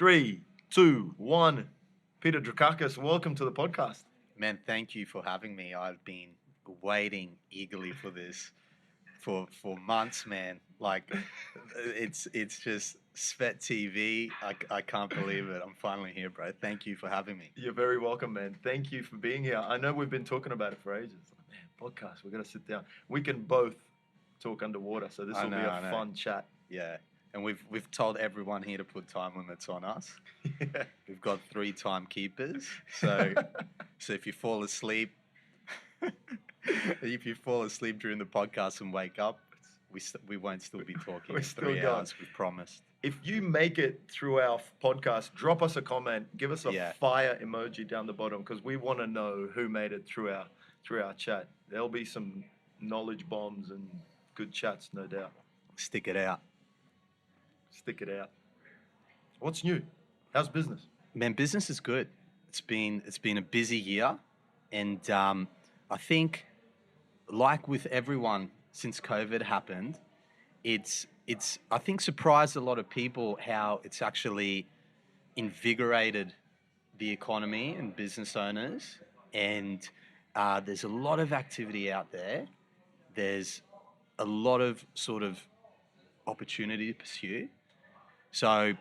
Three, two, one. Peter Dracakis, welcome to the podcast. Man, thank you for having me. I've been waiting eagerly for this for months, man. Like, it's just Svet TV. I can't believe it. I'm finally here, bro. Thank you for having me. You're very welcome, man. Thank you for being here. I know we've been talking about it for ages. Like, man, podcast, we're going to sit down. We can both talk underwater, so this will be a fun chat. Yeah. And we've told everyone here to put time limits on us. Yeah. We've got 3 timekeepers. So if you fall asleep, during the podcast and wake up, we won't still be talking We're in still 3 going. hours. We've promised. If you make it through our podcast, drop us a comment, give us a fire emoji down the bottom, because we want to know who made it through our chat. There'll be some knowledge bombs and good chats, no doubt. Stick it out. Stick it out. What's new? How's business? Man, business is good. It's been a busy year, and I think, like with everyone since COVID happened, it's I think surprised a lot of people how it's actually invigorated the economy and business owners, and there's a lot of activity out there. There's a lot of sort of opportunity to pursue. So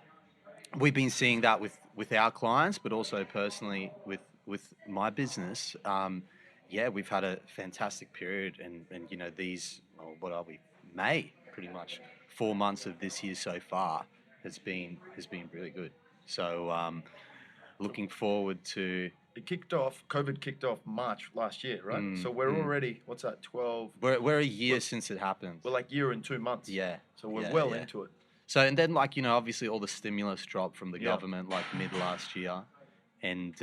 we've been seeing that with our clients, but also personally with my business. We've had a fantastic period, and these, what are we? May, pretty much 4 months of this year so far has been really good. So looking forward to. COVID kicked off March last year, right? So we're already, what's that, 12? We're a year since it happened. We're like year and 2 months. Yeah. So we're well into it. So, and then obviously all the stimulus dropped from the government mid last year, and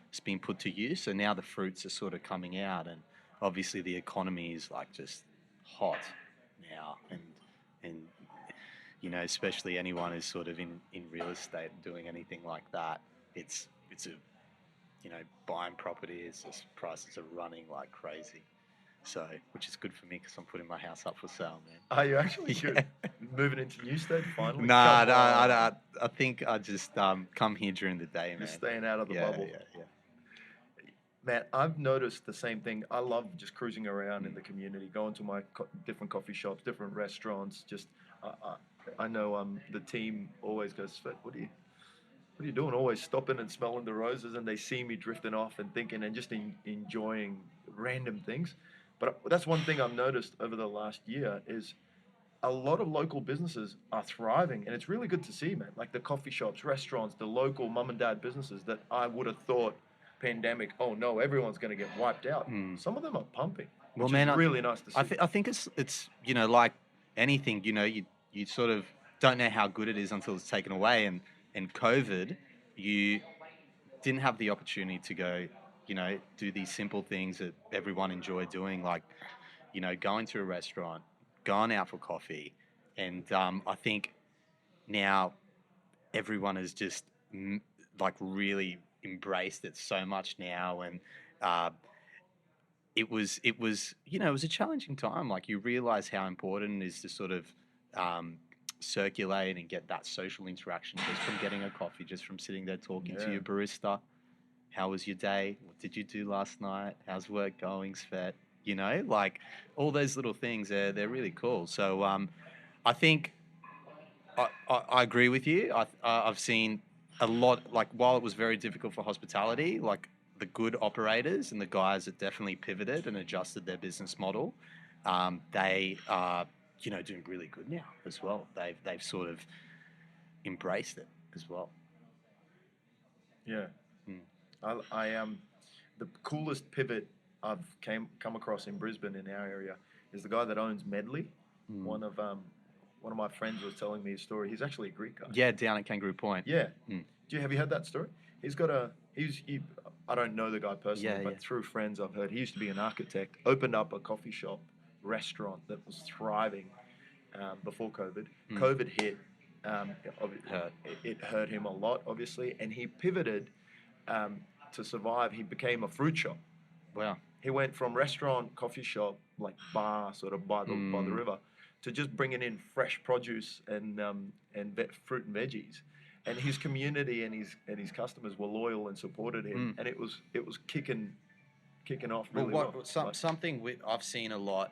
it's been put to use. So now the fruits are sort of coming out, and obviously the economy is just hot now, and especially anyone who's sort of in real estate doing anything like that, it's a buying properties, prices are running like crazy. So, which is good for me because I'm putting my house up for sale, man. Are you actually good? Moving into Newstead finally? I think I just come here during the day, man. Just staying out of the bubble. Yeah. Man, I've noticed the same thing. I love just cruising around in the community, going to my different coffee shops, different restaurants. Just, I know the team always goes, "Svet, what are you doing?" Always stopping and smelling the roses, and they see me drifting off and thinking and just enjoying random things. But that's one thing I've noticed over the last year is a lot of local businesses are thriving, and it's really good to see, man. Like the coffee shops, restaurants, the local mum and dad businesses that I would have thought pandemic, oh no, everyone's going to get wiped out. Some of them are pumping, which is really nice to see. I think it's like anything, you sort of don't know how good it is until it's taken away, and COVID, you didn't have the opportunity to go, do these simple things that everyone enjoyed doing, like, going to a restaurant, going out for coffee. And I think now everyone has just really embraced it so much now. And it was a challenging time. Like, you realize how important it is to sort of circulate and get that social interaction just from getting a coffee, just from sitting there talking to your barista. How was your day? What did you do last night? How's work going, Svet? All those little things, they're really cool. So I think I agree with you. I've seen a lot, while it was very difficult for hospitality, the good operators and the guys that definitely pivoted and adjusted their business model, they are, doing really good now as well. They've sort of embraced it as well. Yeah. I am the coolest pivot I've come across in Brisbane in our area is the guy that owns Medley. One of my friends was telling me a story. He's actually a Greek guy. Yeah, down at Kangaroo Point. Yeah. Have you heard that story? He's got I don't know the guy personally, but through friends I've heard he used to be an architect. Opened up a coffee shop, restaurant that was thriving before COVID. COVID hit. It hurt him a lot, obviously, and he pivoted. To survive, he became a fruit shop. Wow. He went from restaurant, coffee shop, bar, sort of by the river, to just bringing in fresh produce and fruit and veggies. and his community and his customers were loyal and supported him, and it was kicking off really well. Something I've seen a lot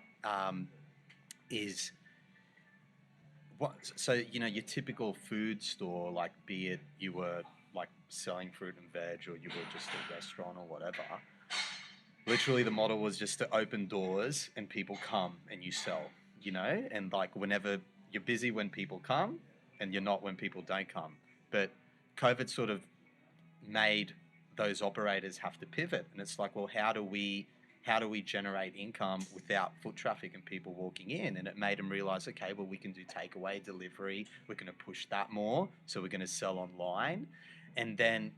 is so your typical food store, like be it you were like selling fruit and veg or you were just a restaurant or whatever. Literally, the model was just to open doors and people come and you sell, and like whenever you're busy when people come and you're not when people don't come. But COVID sort of made those operators have to pivot, and it's like, well, how do we generate income without foot traffic and people walking in? And it made them realize, okay, well, we can do takeaway delivery. We're going to push that more. So we're going to sell online. And then,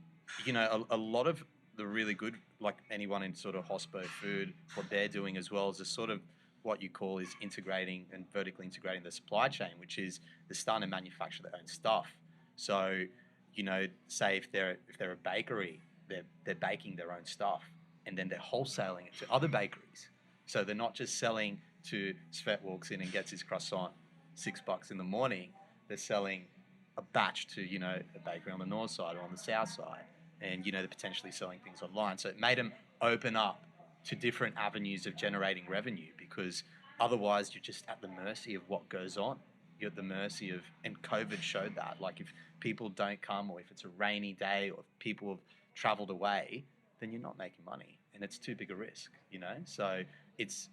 a lot of the really good, like anyone in sort of hospo food, what they're doing as well is a sort of what you call is integrating and vertically integrating the supply chain, which is they're starting to manufacture their own stuff. So, say if they're a bakery, they're baking their own stuff, and then they're wholesaling it to other bakeries. So they're not just selling to Svet walks in and gets his croissant $6 in the morning. They're selling a batch to, a bakery on the north side or on the south side. And, they're potentially selling things online. So it made them open up to different avenues of generating revenue, because otherwise you're just at the mercy of what goes on. You're at the mercy of, and COVID showed that, like if people don't come or if it's a rainy day or if people have traveled away, then you're not making money, and it's too big a risk, So it's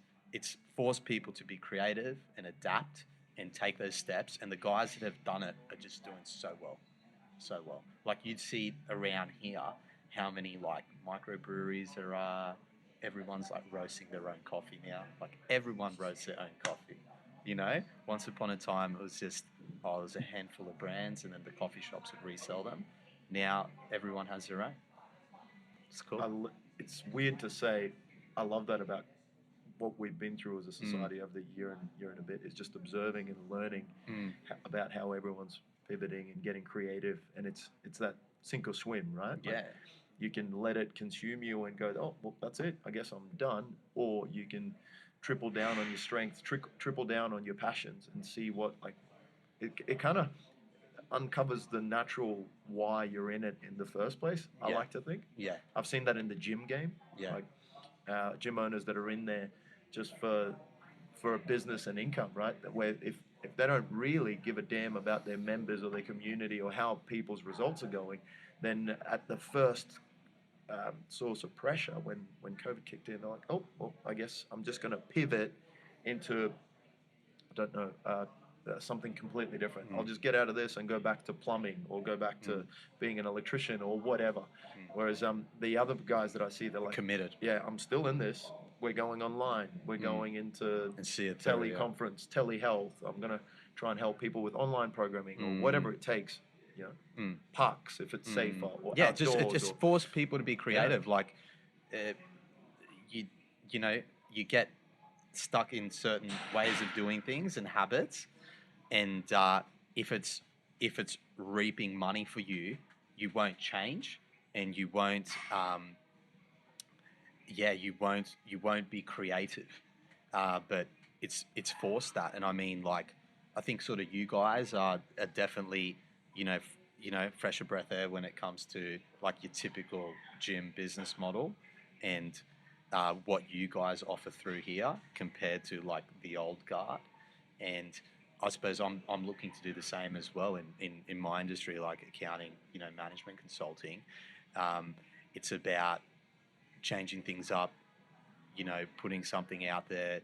forced people to be creative and adapt and take those steps. And the guys that have done it are just doing so well. Like you'd see around here how many like microbreweries there are. Everyone's like roasting their own coffee now. Like everyone roasts their own coffee. Once upon a time it was just there was a handful of brands and then the coffee shops would resell them. Now everyone has their own. It's cool. It's weird to say. I love that about what we've been through as a society over the year and a bit, is just observing and learning about how everyone's pivoting and getting creative, and it's that sink or swim, right? Yeah. Like you can let it consume you and go, oh, well, that's it, I guess I'm done. Or you can triple down on your strengths, triple down on your passions, and see what, like, it kind of uncovers the natural why you're in it in the first place. I like to think. Yeah. I've seen that in the gym game. Yeah. Like gym owners that are in there just for a business and income, right? Where if they don't really give a damn about their members or their community or how people's results are going, then at the first source of pressure, when COVID kicked in, they're like, oh, well, I guess I'm just going to pivot into, I don't know, something completely different. I'll just get out of this and go back to plumbing or go back to being an electrician or whatever. Whereas the other guys that I see, they're like, committed. Yeah, I'm still in this. We're going online. We're going into teleconference, telehealth. I'm going to try and help people with online programming or whatever it takes. Parks if it's safer. Or outdoors, it just force people to be creative. Like, you get stuck in certain ways of doing things and habits, and if it's reaping money for you, you won't change, and you won't. You won't be creative, but it's forced that. And I mean, like, I think sort of you guys are definitely, fresher breath air when it comes to like your typical gym business model, and what you guys offer through here compared to like the old guard. And I suppose I'm looking to do the same as well in my industry, like accounting, management consulting. It's about changing things up, putting something out there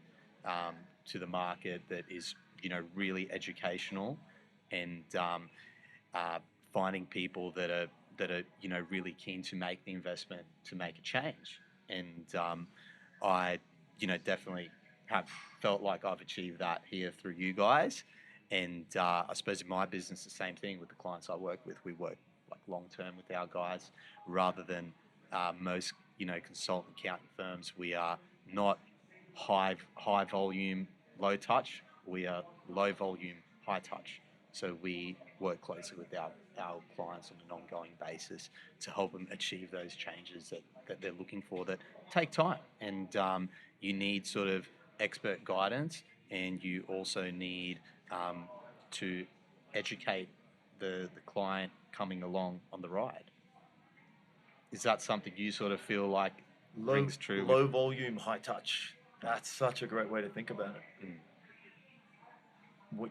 to the market that is, really educational, and finding people that are really keen to make the investment to make a change. And I definitely have felt like I've achieved that here through you guys. And I suppose in my business, the same thing with the clients I work with. We work like long term with our guys, rather than most consultant accounting firms. We are not high volume, low touch. We are low volume, high touch. So we work closely with our clients on an ongoing basis to help them achieve those changes that they're looking for, that take time. And you need sort of expert guidance, and you also need to educate the client coming along on the ride. Is that something you sort of feel like Low, rings true low volume, high touch. That's such a great way to think about it. Mm.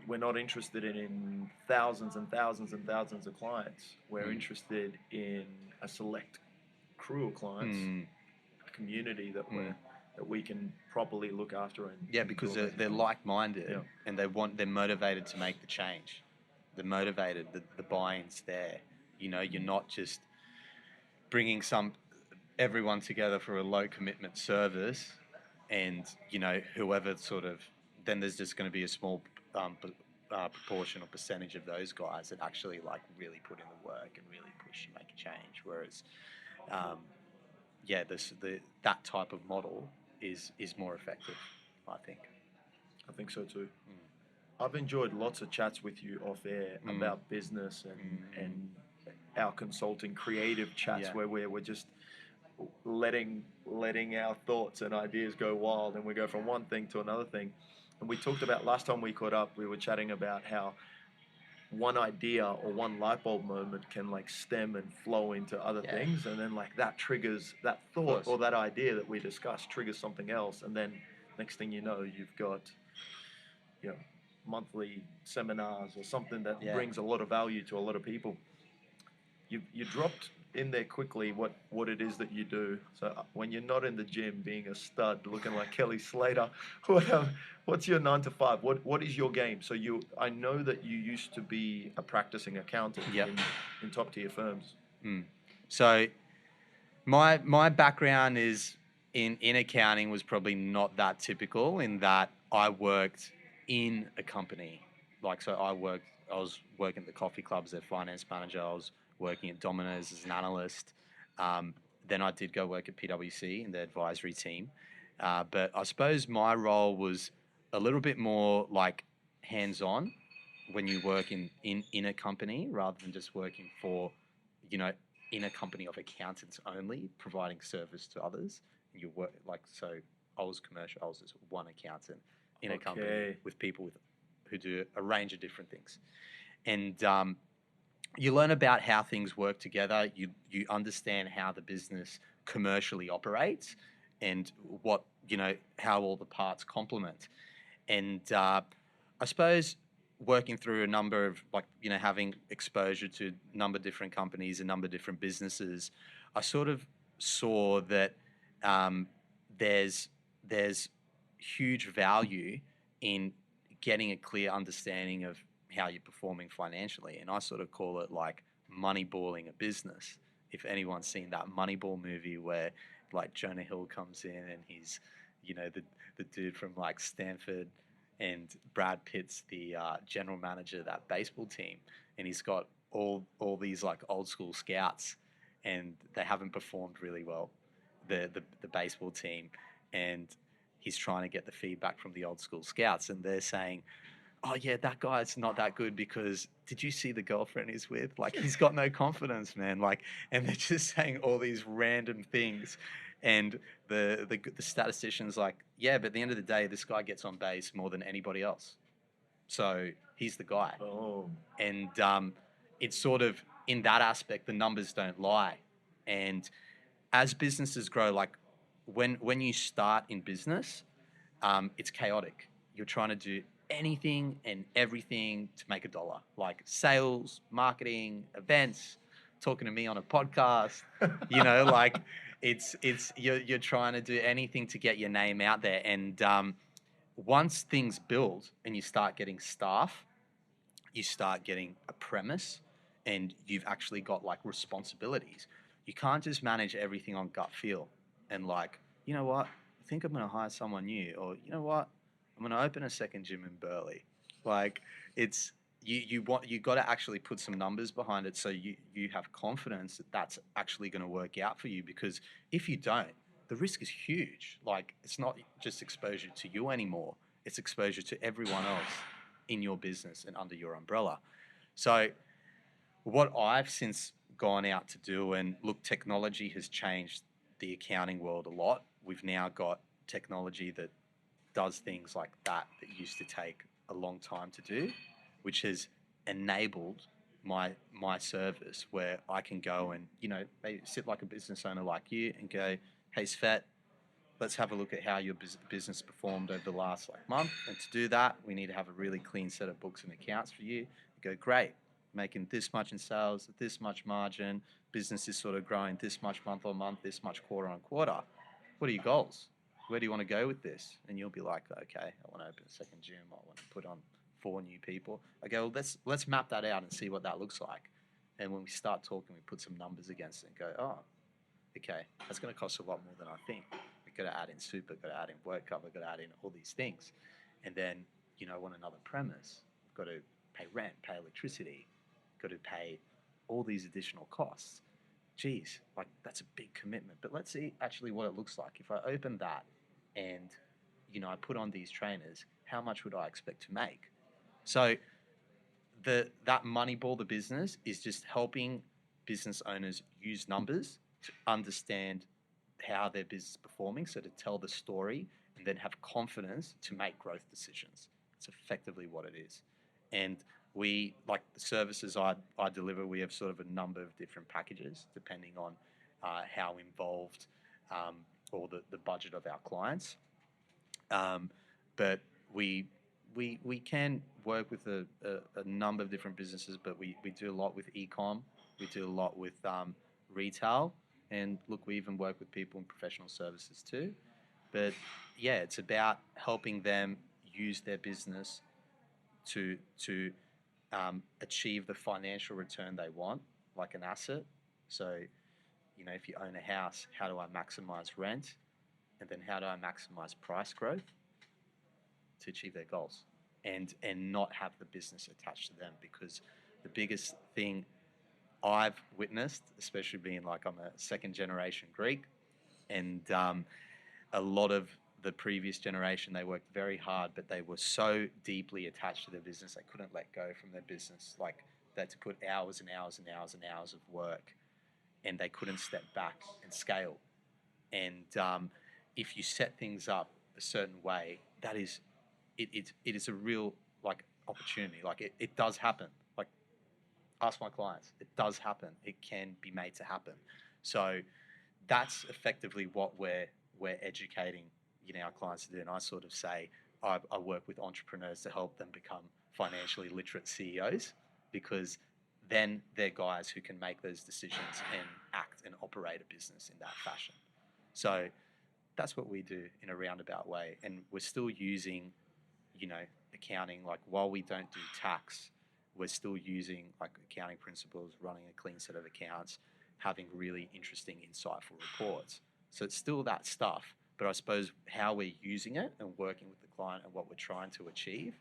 We're not interested in thousands and thousands and thousands of clients. We're interested in a select crew of clients, a community that we can properly look after and Yeah, because build they're like-minded, Yeah. and they're motivated to make the change. They're motivated. The buy-in's there. You know, you're not just bringing everyone together for a low commitment service, and you know whoever sort of then there's just going to be a small proportion or percentage of those guys that actually like really put in the work and really push and make a change. Whereas, that type of model is more effective, I think. I think so too. I've enjoyed lots of chats with you off air about business and our consulting creative chats where we're just letting our thoughts and ideas go wild, and we go from one thing to another thing. And we talked about last time we caught up, we were chatting about how one idea or one light bulb moment can like stem and flow into other things, and then like that triggers that thought or that idea that we discussed triggers something else, and then next thing you know you've got monthly seminars or something that brings a lot of value to a lot of people. You dropped in there quickly what it is that you do. So when you're not in the gym being a stud looking like Kelly Slater, what's your 9 to 5? What is your game? So I know that you used to be a practicing accountant in top tier firms. So my background is in accounting was probably not that typical in that I worked in a company. Like, so I was working at the coffee club as a finance manager. I was working at Domino's as an analyst. Then I did go work at PwC in the advisory team. But I suppose my role was a little bit more like hands-on when you work in a company rather than just working for, in a company of accountants only, providing service to others. You work so I was commercial. I was just one accountant in a company with people who do a range of different things. And you learn about how things work together. You understand how the business commercially operates and how all the parts complement. And I suppose working through a number of having exposure to a number of different companies, a number of different businesses, I sort of saw that there's huge value in getting a clear understanding of how you're performing financially. And I sort of call it like moneyballing a business. If anyone's seen that Moneyball movie where like Jonah Hill comes in and he's, the dude from like Stanford, and Brad Pitt's the general manager of that baseball team, and he's got all these like old school scouts, and they haven't performed really well, the baseball team, and he's trying to get the feedback from the old school scouts, and they're saying, oh yeah, that guy's not that good because did you see the girlfriend he's with? Like, he's got no confidence, man. Like, and they're just saying all these random things. And the statistician's like, yeah, but at the end of the day, this guy gets on base more than anybody else. So he's the guy. Oh. And it's sort of, in that aspect, the numbers don't lie. And as businesses grow, like when you start in business, it's chaotic. You're trying to do anything and everything to make $1, like sales, marketing, events, talking to me on a podcast, like you're trying to do anything to get your name out there. And once things build and you start getting staff, you start getting a premise, and you've actually got like responsibilities. You can't just manage everything on gut feel and like, you know what, I think I'm going to hire someone new, or you know what, I'm going to open a second gym in Burleigh. Like, it's you got to actually put some numbers behind it, so you have confidence that that's actually going to work out for you. Because if you don't, the risk is huge. Like, it's not just exposure to you anymore; it's exposure to everyone else in your business and under your umbrella. So, what I've since gone out to do, and look, technology has changed the accounting world a lot. We've now got technology that does things like that used to take a long time to do, which has enabled my service where I can go and, maybe sit like a business owner like you and go, hey, Svet, let's have a look at how your business performed over the last month. And to do that, we need to have a really clean set of books and accounts for you. You go, great, making this much in sales, this much margin, business is sort of growing this much month on month, this much quarter on quarter. What are your goals? Where do you want to go with this? And you'll be like, okay, I want to open a second gym. I want to put on 4 new people. I go, well, let's map that out and see what that looks like. And when we start talking, we put some numbers against it and go, oh, okay, that's going to cost a lot more than I think. We've got to add in super, got to add in work cover, got to add in all these things. And then, want another premise. We've got to pay rent, pay electricity, got to pay all these additional costs. Geez, that's a big commitment. But let's see actually what it looks like. If I open that and, I put on these trainers, how much would I expect to make? So that Moneyball, the business, is just helping business owners use numbers to understand how their business is performing, so to tell the story and then have confidence to make growth decisions. It's effectively what it is. And we, like the services I deliver, we have sort of a number of different packages depending on how involved or the budget of our clients. But we can work with a number of different businesses, but we do a lot with e-com, we do a lot with retail, and look, we even work with people in professional services too. But yeah, it's about helping them use their business to achieve the financial return they want, like an asset. So, if you own a house, how do I maximize rent? And then how do I maximize price growth to achieve their goals? And not have the business attached to them, because the biggest thing I've witnessed, especially being I'm a second generation Greek, and a lot of the previous generation, they worked very hard, but they were so deeply attached to their business, they couldn't let go from their business. They had to put hours and hours and hours and hours of work, and they couldn't step back and scale. And if you set things up a certain way, that is, it is a real opportunity. It does happen. Ask my clients, it does happen. It can be made to happen. So that's effectively what we're educating our clients to do. And I sort of say I work with entrepreneurs to help them become financially literate CEOs, because then they're guys who can make those decisions and act and operate a business in that fashion. So that's what we do in a roundabout way. And we're still using, accounting, while we don't do tax, we're still using accounting principles, running a clean set of accounts, having really interesting, insightful reports. So it's still that stuff, but I suppose how we're using it and working with the client and what we're trying to achieve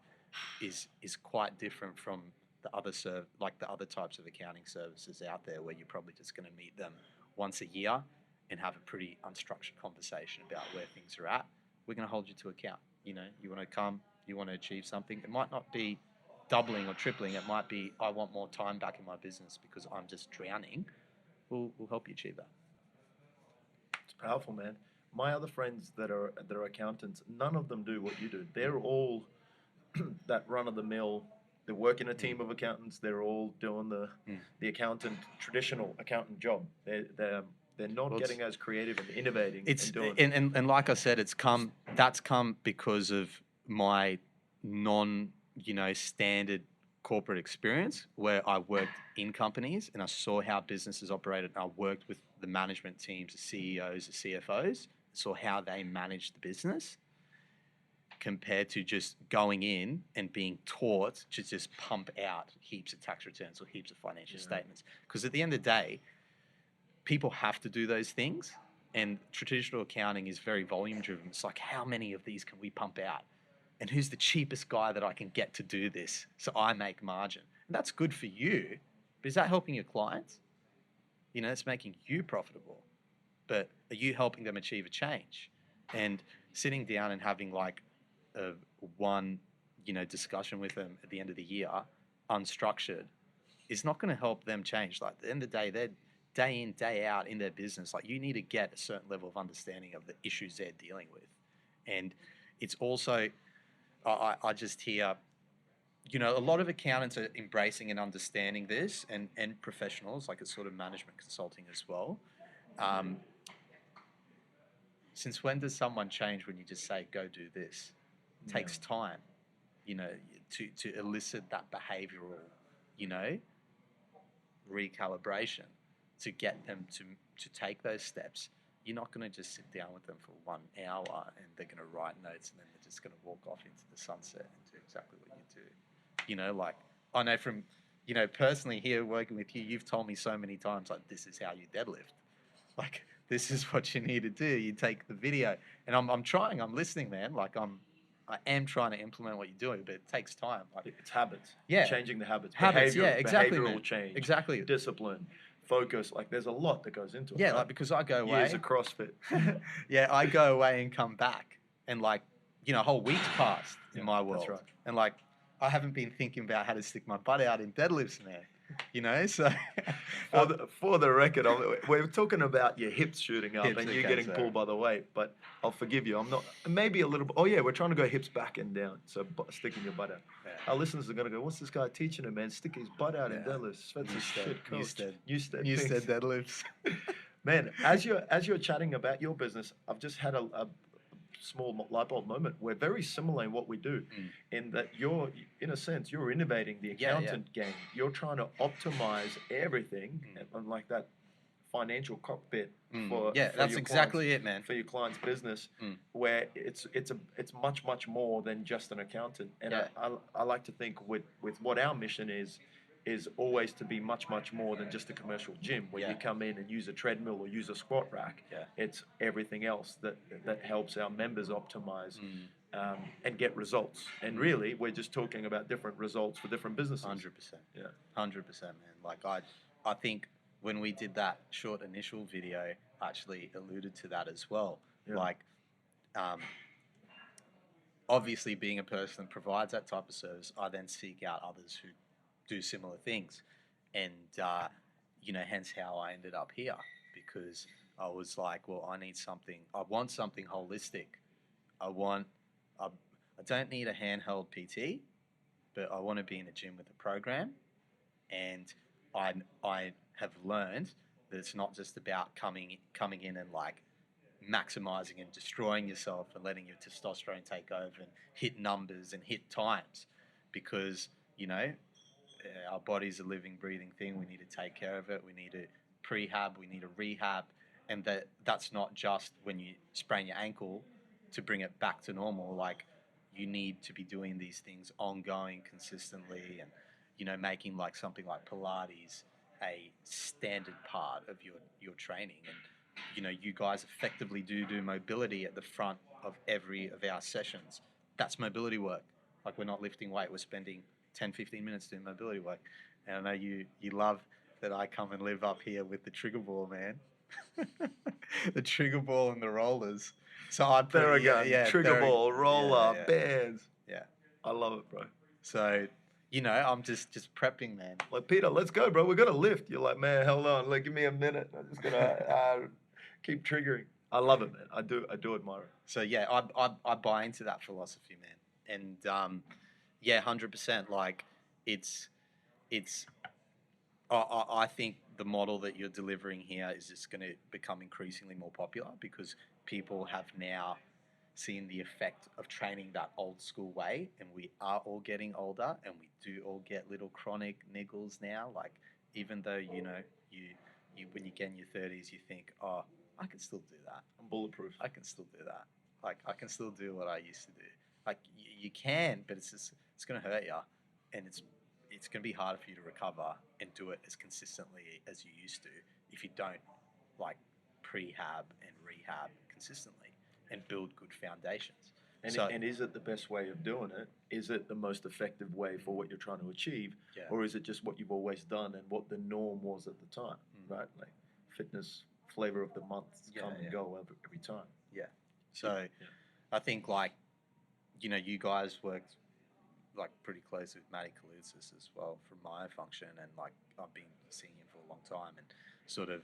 is quite different from the other the other types of accounting services out there, where you're probably just going to meet them once a year and have a pretty unstructured conversation about where things are at. We're going to hold you to account. You want to come, you want to achieve something. It might not be doubling or tripling. It might be, I want more time back in my business because I'm just drowning. We'll help you achieve that. It's powerful, man. My other friends that are accountants, none of them do what you do. They're all that run-of-the-mill. They work in a team of accountants. They're all doing the traditional accountant job. They're not getting as creative and innovating. And like I said, that's come because of my standard corporate experience, where I worked in companies and I saw how businesses operated. I worked with the management teams, the CEOs, the CFOs, saw how they managed the business, compared to just going in and being taught to just pump out heaps of tax returns or heaps of financial statements. Because at the end of the day, people have to do those things, and traditional accounting is very volume driven. It's how many of these can we pump out? And who's the cheapest guy that I can get to do this so I make margin? And that's good for you, but is that helping your clients? It's making you profitable, but are you helping them achieve a change? And sitting down and having one discussion with them at the end of the year, unstructured, is not going to help them change. At the end of the day, they're day in, day out in their business. You need to get a certain level of understanding of the issues they're dealing with. And it's also, I just hear, you know, a lot of accountants are embracing and understanding this, and professionals, like it's sort of management consulting as well. Since when does someone change when you just say, go do this? It takes time, you know, to elicit that behavioral, you know, recalibration to get them to take those steps. You're not going to just sit down with them for 1 hour and they're going to write notes and then they're just going to walk off into the sunset and do exactly what you do. You know, like I know from, you know, personally here working with you, you've told me so many times, like, this is how you deadlift. Like, this is what you need to do. You take the video, and I'm trying, I'm listening, man. Like I am trying to implement what you're doing, but it takes time. Like, It's habits. Yeah. Changing the habits. Habits, yeah, exactly, Behavioral man. change. Exactly. Discipline. Focus. Like, there's a lot that goes into it. Yeah, right? like, because I go away. Years of CrossFit. Yeah, I go away and come back, and like, you know, a whole week's passed in my world. That's right. And like, I haven't been thinking about how to stick my butt out in deadlifts, man. You know, so for the record, we're talking about your hips shooting up Hips, and you okay, getting sorry. pulled by the weight, but I'll forgive you. I'm not, maybe a little bit. Oh yeah, we're trying to go hips back and down, so sticking your butt out. Yeah. Our listeners are gonna go, what's this guy teaching him, man? Stick his butt out in deadlifts. That's a shit, coach. Newstead deadlifts. Man, as you're chatting about your business, I've just had a small light bulb moment. We're very similar in what we do, in that you're, in a sense, you're innovating the accountant game. You're trying to optimize everything, and like that financial cockpit for that's your exactly clients, it, man. for your client's business, where it's much more than just an accountant. And I like to think with what our mission is always to be much more than just a commercial gym where you come in and use a treadmill or use a squat rack. It's everything else that helps our members optimize and get results. And really, we're just talking about different results for different businesses. 100%. Yeah. 100%, man. Like I think when we did that short initial video, I actually alluded to that as well. Yeah. Like, obviously being a person that provides that type of service, I then seek out others who do similar things, and you know, hence how I ended up here, because I was like, well, I want something holistic. I don't need a handheld PT, but I want to be in a gym with a program, and I have learned that it's not just about coming in and like maximizing and destroying yourself and letting your testosterone take over and hit numbers and hit times, because, you know, our body's a living, breathing thing. We need to take care of it. We need to prehab. We need to rehab. And that's not just when you sprain your ankle to bring it back to normal. Like, you need to be doing these things ongoing, consistently, and, you know, making like something like Pilates a standard part of your training. And, you know, you guys effectively do mobility at the front of every of our sessions. That's mobility work. Like, we're not lifting weight. We're spending 10-15 minutes doing mobility work. And I know you love that I come and live up here with the trigger ball, man. The trigger ball and the rollers. So I put trigger ball, roller, bands. Yeah. I love it, bro. So, you know, I'm just prepping, man. Like, Peter, let's go, bro. We're gonna lift. You're like, man, hold on. Like, give me a minute. I'm just gonna keep triggering. I love it, man. I do admire it. So yeah, I buy into that philosophy, man. And 100%. Like, I think the model that you're delivering here is just going to become increasingly more popular, because people have now seen the effect of training that old school way, and we are all getting older, and we do all get little chronic niggles now. Like, even though, you know, you when you get in your 30s, you think, oh, I can still do that. I'm bulletproof. I can still do that. Like, I can still do what I used to do. Like, you can, but it's going to hurt you, and it's going to be harder for you to recover and do it as consistently as you used to if you don't, like, prehab and rehab consistently and build good foundations. And is it the best way of doing it? Is it the most effective way for what you're trying to achieve? Yeah. Or is it just what you've always done and what the norm was at the time, right? Like, fitness flavor of the month come and go every time. Yeah. So I think, like, you know, you guys worked like pretty close with Matty Kalusis as well from my function, and like, I've been seeing him for a long time, and sort of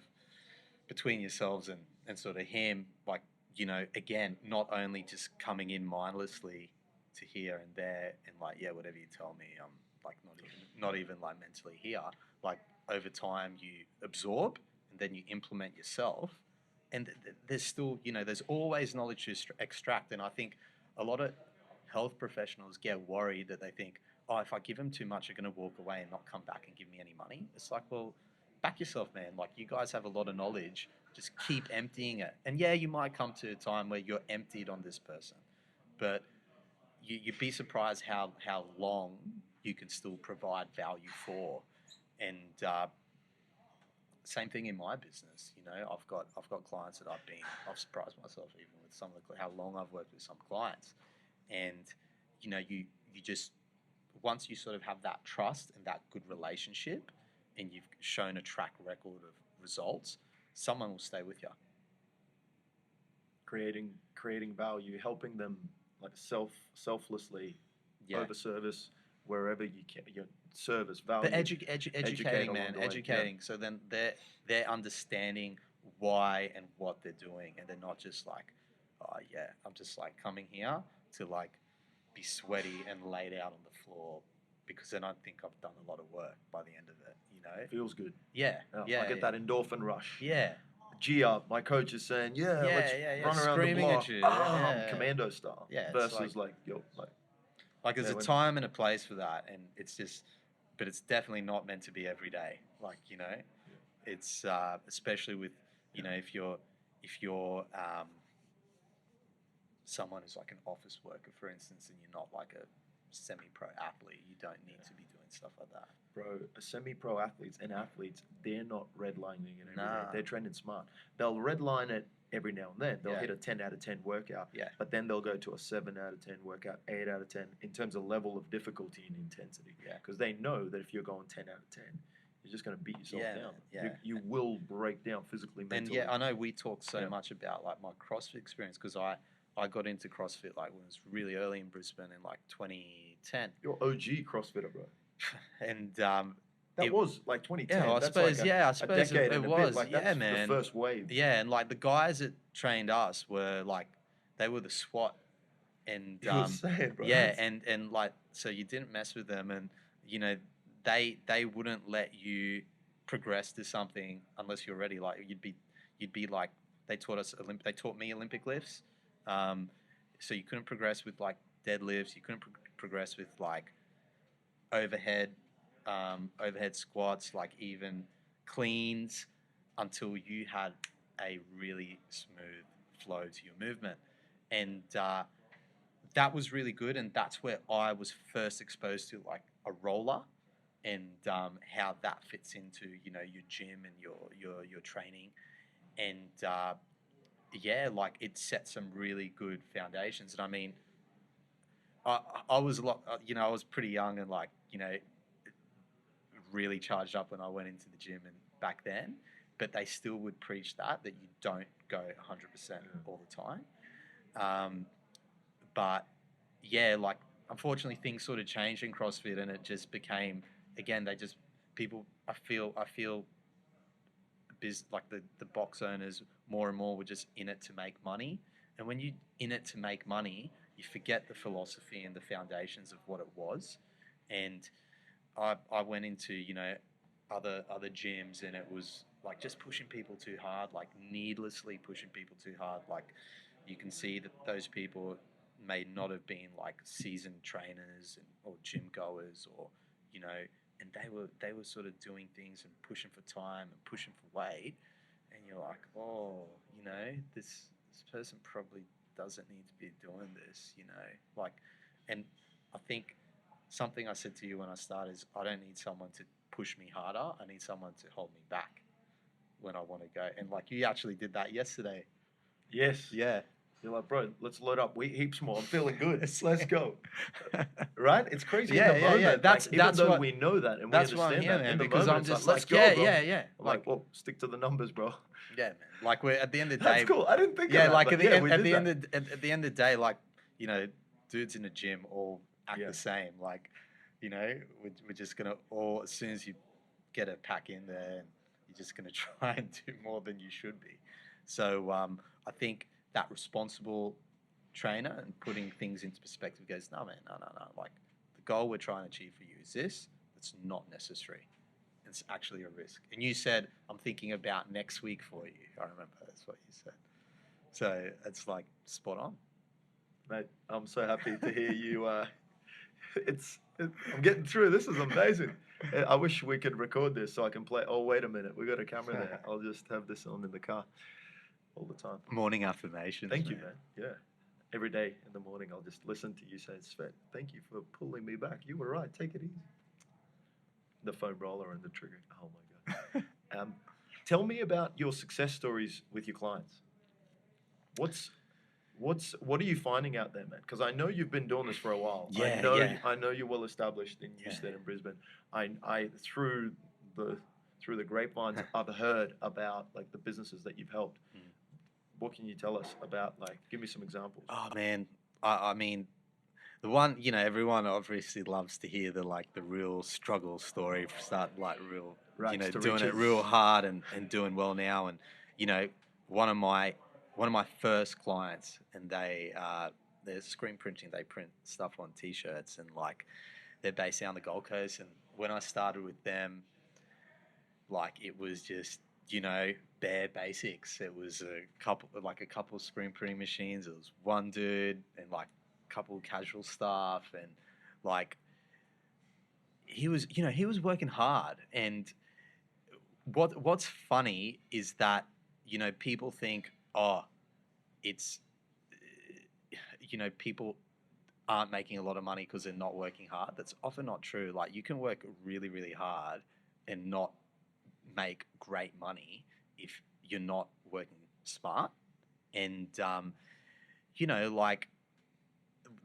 between yourselves and sort of him, like, you know, again, not only just coming in mindlessly to here and there, and like, yeah, whatever you tell me, I'm like not even like mentally here. Like over time, you absorb and then you implement yourself, and there's still, there's always knowledge to extract. And I think a lot of health professionals get worried that they think, oh, if I give them too much, they're going to walk away and not come back and give me any money. It's like, well, back yourself, man. Like, you guys have a lot of knowledge. Just keep emptying it. And yeah, you might come to a time where you're emptied on this person, but you'd be surprised how long you can still provide value for. And same thing in my business. I've got clients that I've surprised myself even with some of how long I've worked with some clients. And you just, once you sort of have that trust and that good relationship, and you've shown a track record of results, someone will stay with you. Creating value, helping them like selflessly, over service wherever you can. Your service value. But educating, man, educating. Yeah. So then they're understanding why and what they're doing, and they're not just like, oh yeah, I'm just like coming here to like be sweaty and laid out on the floor, because then I think I've done a lot of work by the end of it. It feels good. Yeah. I get that endorphin rush. Yeah. G up. My coach is saying, let's run around screaming the block. at you. Commando style. Yeah. Versus like there's a time and a place for that, and it's just, but it's definitely not meant to be every day. Like, it's especially with, if you're someone who's like an office worker, for instance, and you're not like a semi-pro athlete, you don't need to be doing stuff like that. Bro, semi-pro athletes and athletes, they're not redlining it every day. They're training smart. They'll redline it every now and then. They'll hit a 10 out of 10 workout, but then they'll go to a 7 out of 10 workout, 8 out of 10 in terms of level of difficulty and intensity. Because they know that if you're going 10 out of 10, you're just going to beat yourself down. Yeah. You will break down physically, mentally. And I know we talk so much about like my CrossFit experience, because I got into CrossFit like when it was really early in Brisbane in like 2010. You're OG CrossFitter, bro. And that was like 2010. Yeah, I suppose it was. Like, yeah, man. The first wave. Yeah, and like the guys that trained us were like, they were the SWAT, and you were saying, bro. yeah, and like, so you didn't mess with them, and they wouldn't let you progress to something unless you're ready. Like you'd be like, they taught me Olympic lifts. So you couldn't progress with like deadlifts. You couldn't progress with like overhead squats, like even cleans, until you had a really smooth flow to your movement. And that was really good. And that's where I was first exposed to like a roller, and how that fits into, your gym and your training. And like it set some really good foundations. And I mean, I was a lot, I was pretty young and like, really charged up when I went into the gym and back then, but they still would preach that you don't go 100% all the time. But yeah, like unfortunately things sort of changed in CrossFit, and it just became, again, I feel like the box owners more and more were just in it to make money. And when you're in it to make money, you forget the philosophy and the foundations of what it was. And I went into, other gyms, and it was like just pushing people too hard, like needlessly pushing people too hard. Like you can see that those people may not have been like seasoned trainers or gym goers, or, and they were sort of doing things and pushing for time and pushing for weight. And you're like, oh, this person probably doesn't need to be doing this, like, and I think something I said to you when I started is, I don't need someone to push me harder. I need someone to hold me back when I want to go. And like, you actually did that yesterday. Yes. Yeah. You're like, bro, let's load up. We heaps more. I'm feeling good. Let's go. Right? It's crazy. Yeah, in the moment. yeah. That's even though we know that and we understand that, man, in the because moment, I'm just like, like, let's go, bro. Yeah. I'm like, well, stick to the numbers, bro. Yeah, man. Like we're at the end of the day. That's cool. I didn't think of that. Like at the end of the day, like, dudes in the gym all act the same. Like, we're just gonna all, as soon as you get a pack in there, you're just gonna try and do more than you should be. So I think that responsible trainer and putting things into perspective, goes, no, man, no. Like, the goal we're trying to achieve for you is this. It's not necessary. It's actually a risk. And you said, I'm thinking about next week for you. I remember that's what you said. So it's like spot on. Mate, I'm so happy to hear you. I'm getting through. This is amazing. I wish we could record this so I can play. Oh, wait a minute. We got a camera there. I'll just have this on in the car all the time. Morning affirmations. Thank you, man. Yeah. Every day in the morning, I'll just listen to you say, Svet, thank you for pulling me back. You were right. Take it easy. The foam roller and the trigger. Oh, my God. Tell me about your success stories with your clients. What are you finding out there, man? Because I know you've been doing this for a while. Yeah, I know you're well established in Newstead and Brisbane. I through the grapevines, I've heard about like the businesses that you've helped. What can you tell us about? Like, give me some examples. Oh man, I mean, the one, everyone obviously loves to hear the real struggle story, start like real, Rags to doing it riches. real hard and doing well now. And one of my first clients, and they're screen printing. They print stuff on T-shirts, and like they're based out on the Gold Coast. And when I started with them, like it was just bare basics. It was a couple screen printing machines. It was one dude and like a couple casual staff, and like he was working hard. And what's funny is that people think, oh, it's people aren't making a lot of money because they're not working hard. That's often not true. Like, you can work really, really hard and not make great money if you're not working smart. And like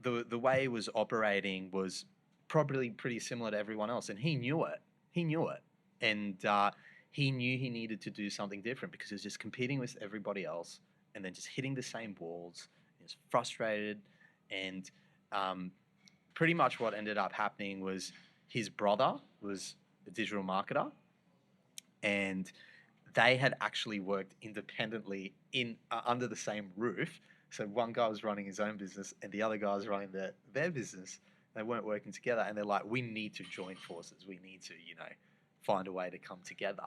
the way it was operating was probably pretty similar to everyone else, and he knew it. And he knew he needed to do something different because he was just competing with everybody else and then just hitting the same walls. He was frustrated, and pretty much what ended up happening was his brother was a digital marketer, and they had actually worked independently in under the same roof. So one guy was running his own business and the other guy was running their business. They weren't working together, and they're like, we need to join forces. We need to, find a way to come together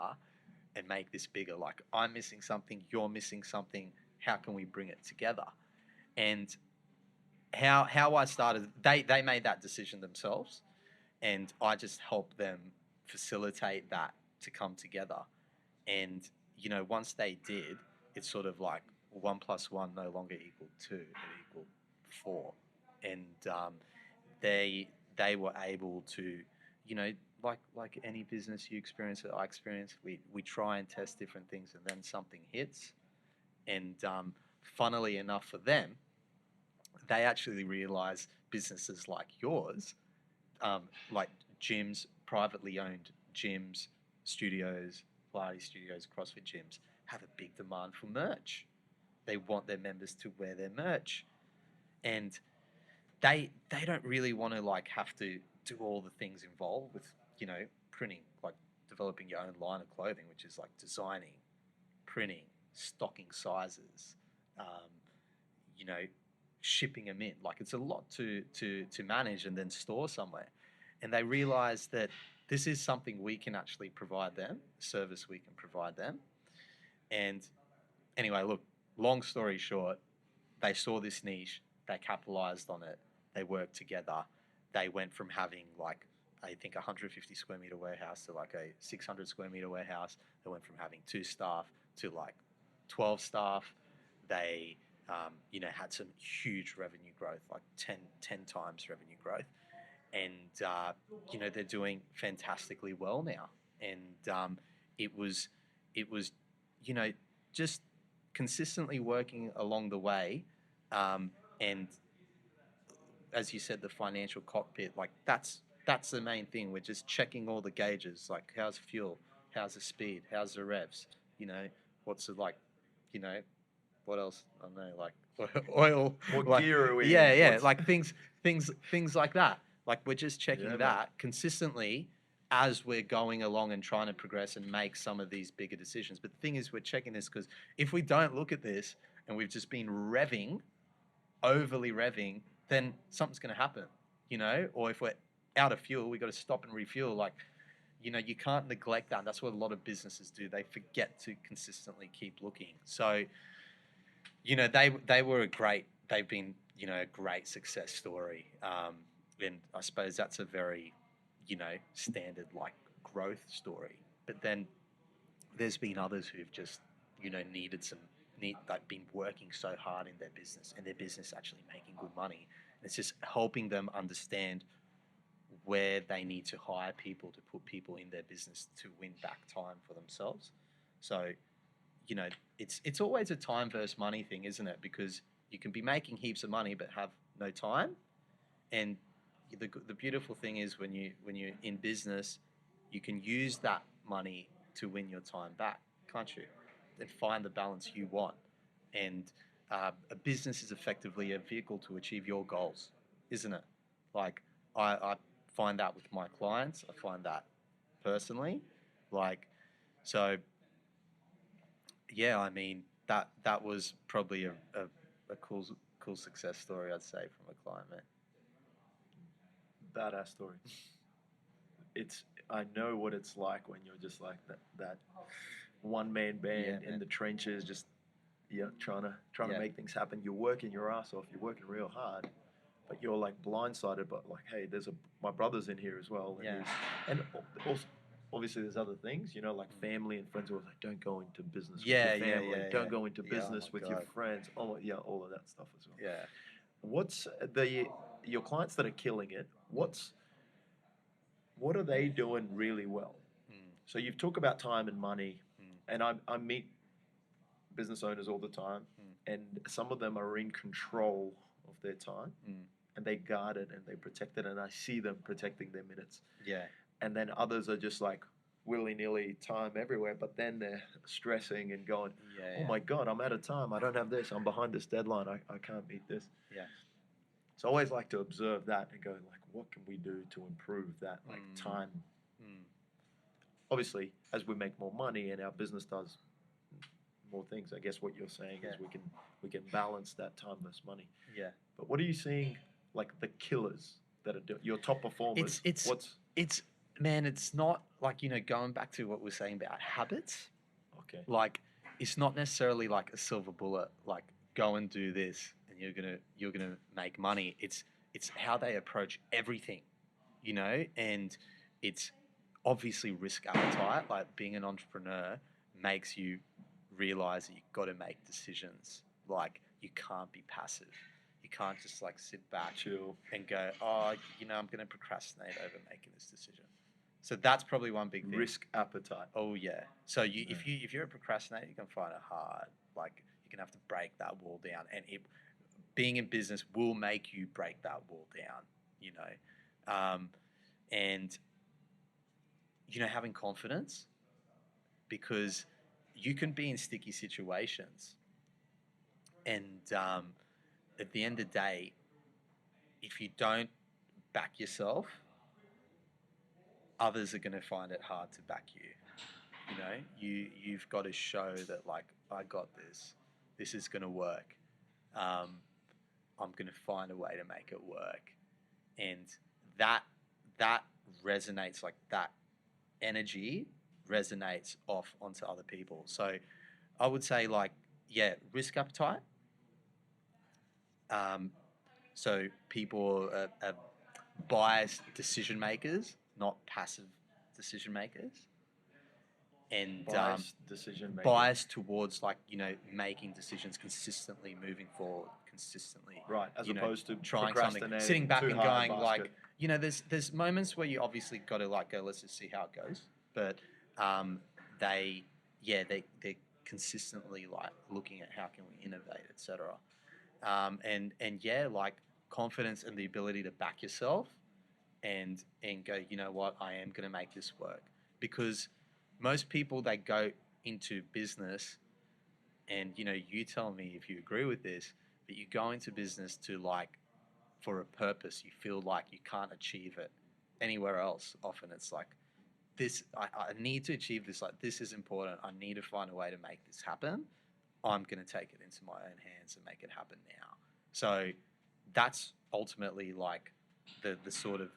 and make this bigger. Like, I'm missing something, you're missing something. How can we bring it together? And how I started, they made that decision themselves, and I just helped them facilitate that to come together. And once they did, it's sort of like 1 + 1 no longer equaled 2, it equaled 4. And they were able to, like any business you experience that I experienced, we try and test different things, and then something hits. And funnily enough for them, they actually realize businesses like yours, like gyms, privately owned gyms, studios, Pilates studios, CrossFit gyms, have a big demand for merch. They want their members to wear their merch, and they don't really want to have to do all the things involved with printing, like developing your own line of clothing, which is like designing, printing, stocking sizes, shipping them in. Like, it's a lot to manage and then store somewhere. And they realize that this is something we can actually provide them, a service we can provide them. And anyway, look, long story short, they saw this niche, they capitalized on it, they worked together. They went from having I think 150 square meter warehouse to like a 600 square meter warehouse. They went from having 2 staff to 12 staff. They had some huge revenue growth, like 10 times revenue growth. And, they're doing fantastically well now. And it was just consistently working along the way. And as you said, the financial cockpit, that's the main thing. We're just checking all the gauges, like how's fuel, how's the speed, how's the revs, what's it like, what else? I don't know, oil. What gear are we in? Yeah, things like that. Like, we're just checking that man. consistently as we're going along and trying to progress and make some of these bigger decisions. But the thing is, we're checking this because if we don't look at this and we've just been revving overly revving, then something's going to happen, you know. Or if we're out of fuel, we got to stop and refuel. Like, you know, you can't neglect that. That's what a lot of businesses do. They forget to consistently keep looking. So, you know, they've been, you know, a great success story. And I suppose that's a very, you know, standard like growth story. But then there's been others who've just, you know, like been working so hard in their business, and their business actually making good money. It's just helping them understand where they need to hire people to put people in their business to win back time for themselves. So, you know, it's always a time versus money thing, isn't it? Because you can be making heaps of money but have no time. And the beautiful thing is when you're in business, you can use that money to win your time back, can't you? And find the balance you want. And a business is effectively a vehicle to achieve your goals, isn't it? Like I find that with my clients. I find that personally, like, so yeah. I mean that was probably a cool success story, I'd say, from a client, man. Badass story. I know what it's like when you're just like that one man band in the trenches, just trying to make things happen. You're working your ass off. You're working real hard, but you're like blindsided. But like, hey, my brother's in here as well, and also obviously there's other things, you know, like family and friends who are like, don't go into business with your family, don't go into business with your friends. Oh yeah, all of that stuff as well. Yeah. What's your clients that are killing it? What are they doing really well? So you've talked about time and money, and I meet business owners all the time, and some of them are in control of their time, and they guard it and they protect it, and I see them protecting their minutes. Yeah. And then others are just like willy-nilly time everywhere, but then they're stressing and going, oh my God, I'm out of time. I don't have this. I'm behind this deadline. I can't meet this. Yeah. So I always like to observe that and go like, what can we do to improve that, like time? Obviously, as we make more money and our business does more things, I guess what you're saying is we can balance that time versus money. Yeah. But what are you seeing, like the killers that are your top performers? Man, it's not like, you know, going back to what we're saying about habits. Okay. Like, it's not necessarily like a silver bullet, like go and do this and you're gonna make money. It's how they approach everything, you know, and it's obviously risk appetite. Like being an entrepreneur makes you realize that you've got to make decisions. Like you can't be passive. You can't just like sit back, chill, and go, oh, you know, I'm going to procrastinate over making this decision. So that's probably one big thing. Risk appetite. Oh yeah. So if you're a procrastinator, you can find it hard. Like you're gonna have to break that wall down, and being in business will make you break that wall down. You know, and you know, having confidence, because you can be in sticky situations, and at the end of the day, if you don't back yourself, others are going to find it hard to back you. You know, you've got to show that, like, I got this. This is going to work. I'm going to find a way to make it work. And that resonates, like that energy resonates off onto other people. So I would say, like, yeah, risk appetite. So people are biased decision makers, not passive decision makers, and biased towards, like, you know, making decisions consistently, moving forward consistently, right? As opposed to trying something, sitting back and going like, you know, there's moments where you obviously got to like go, let's just see how it goes, but they're consistently like looking at how can we innovate, etc. And yeah, like confidence and the ability to back yourself and go, you know what, I am going to make this work. Because most people, they go into business, and, you know, you tell me if you agree with this, that you go into business to, like, for a purpose. You feel like you can't achieve it anywhere else. Often it's like, this, I need to achieve this. Like, this is important. I need to find a way to make this happen. I'm going to take it into my own hands and make it happen now. So that's ultimately like the sort of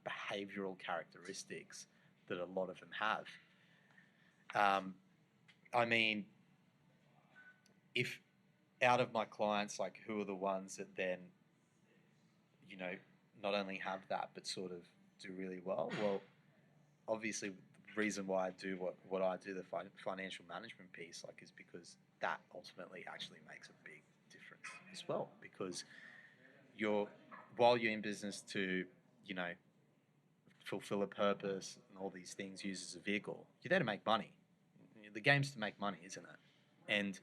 behavioral characteristics that a lot of them have. I mean, if out of my clients, like who are the ones that then, you know, not only have that, but sort of do really well? Well, obviously the reason why I do what I do, the financial management piece, like, is because that ultimately actually makes a big difference as well. Because while you're in business to, you know, fulfill a purpose and all these things used as a vehicle, you're there to make money. The game's to make money, isn't it? And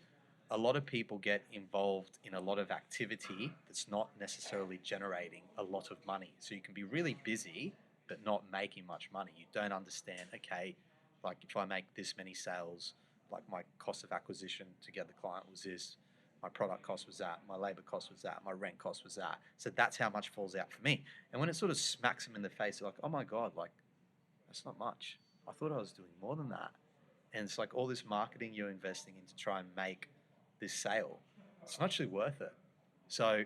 a lot of people get involved in a lot of activity that's not necessarily generating a lot of money. So you can be really busy, but not making much money. You don't understand, okay, like if I make this many sales, like my cost of acquisition to get the client was this, my product cost was that, my labor cost was that, my rent cost was that. So that's how much falls out for me. And when it sort of smacks them in the face, they're like, oh my God, like, that's not much. I thought I was doing more than that. And it's like all this marketing you're investing in to try and make this sale, it's not actually worth it. So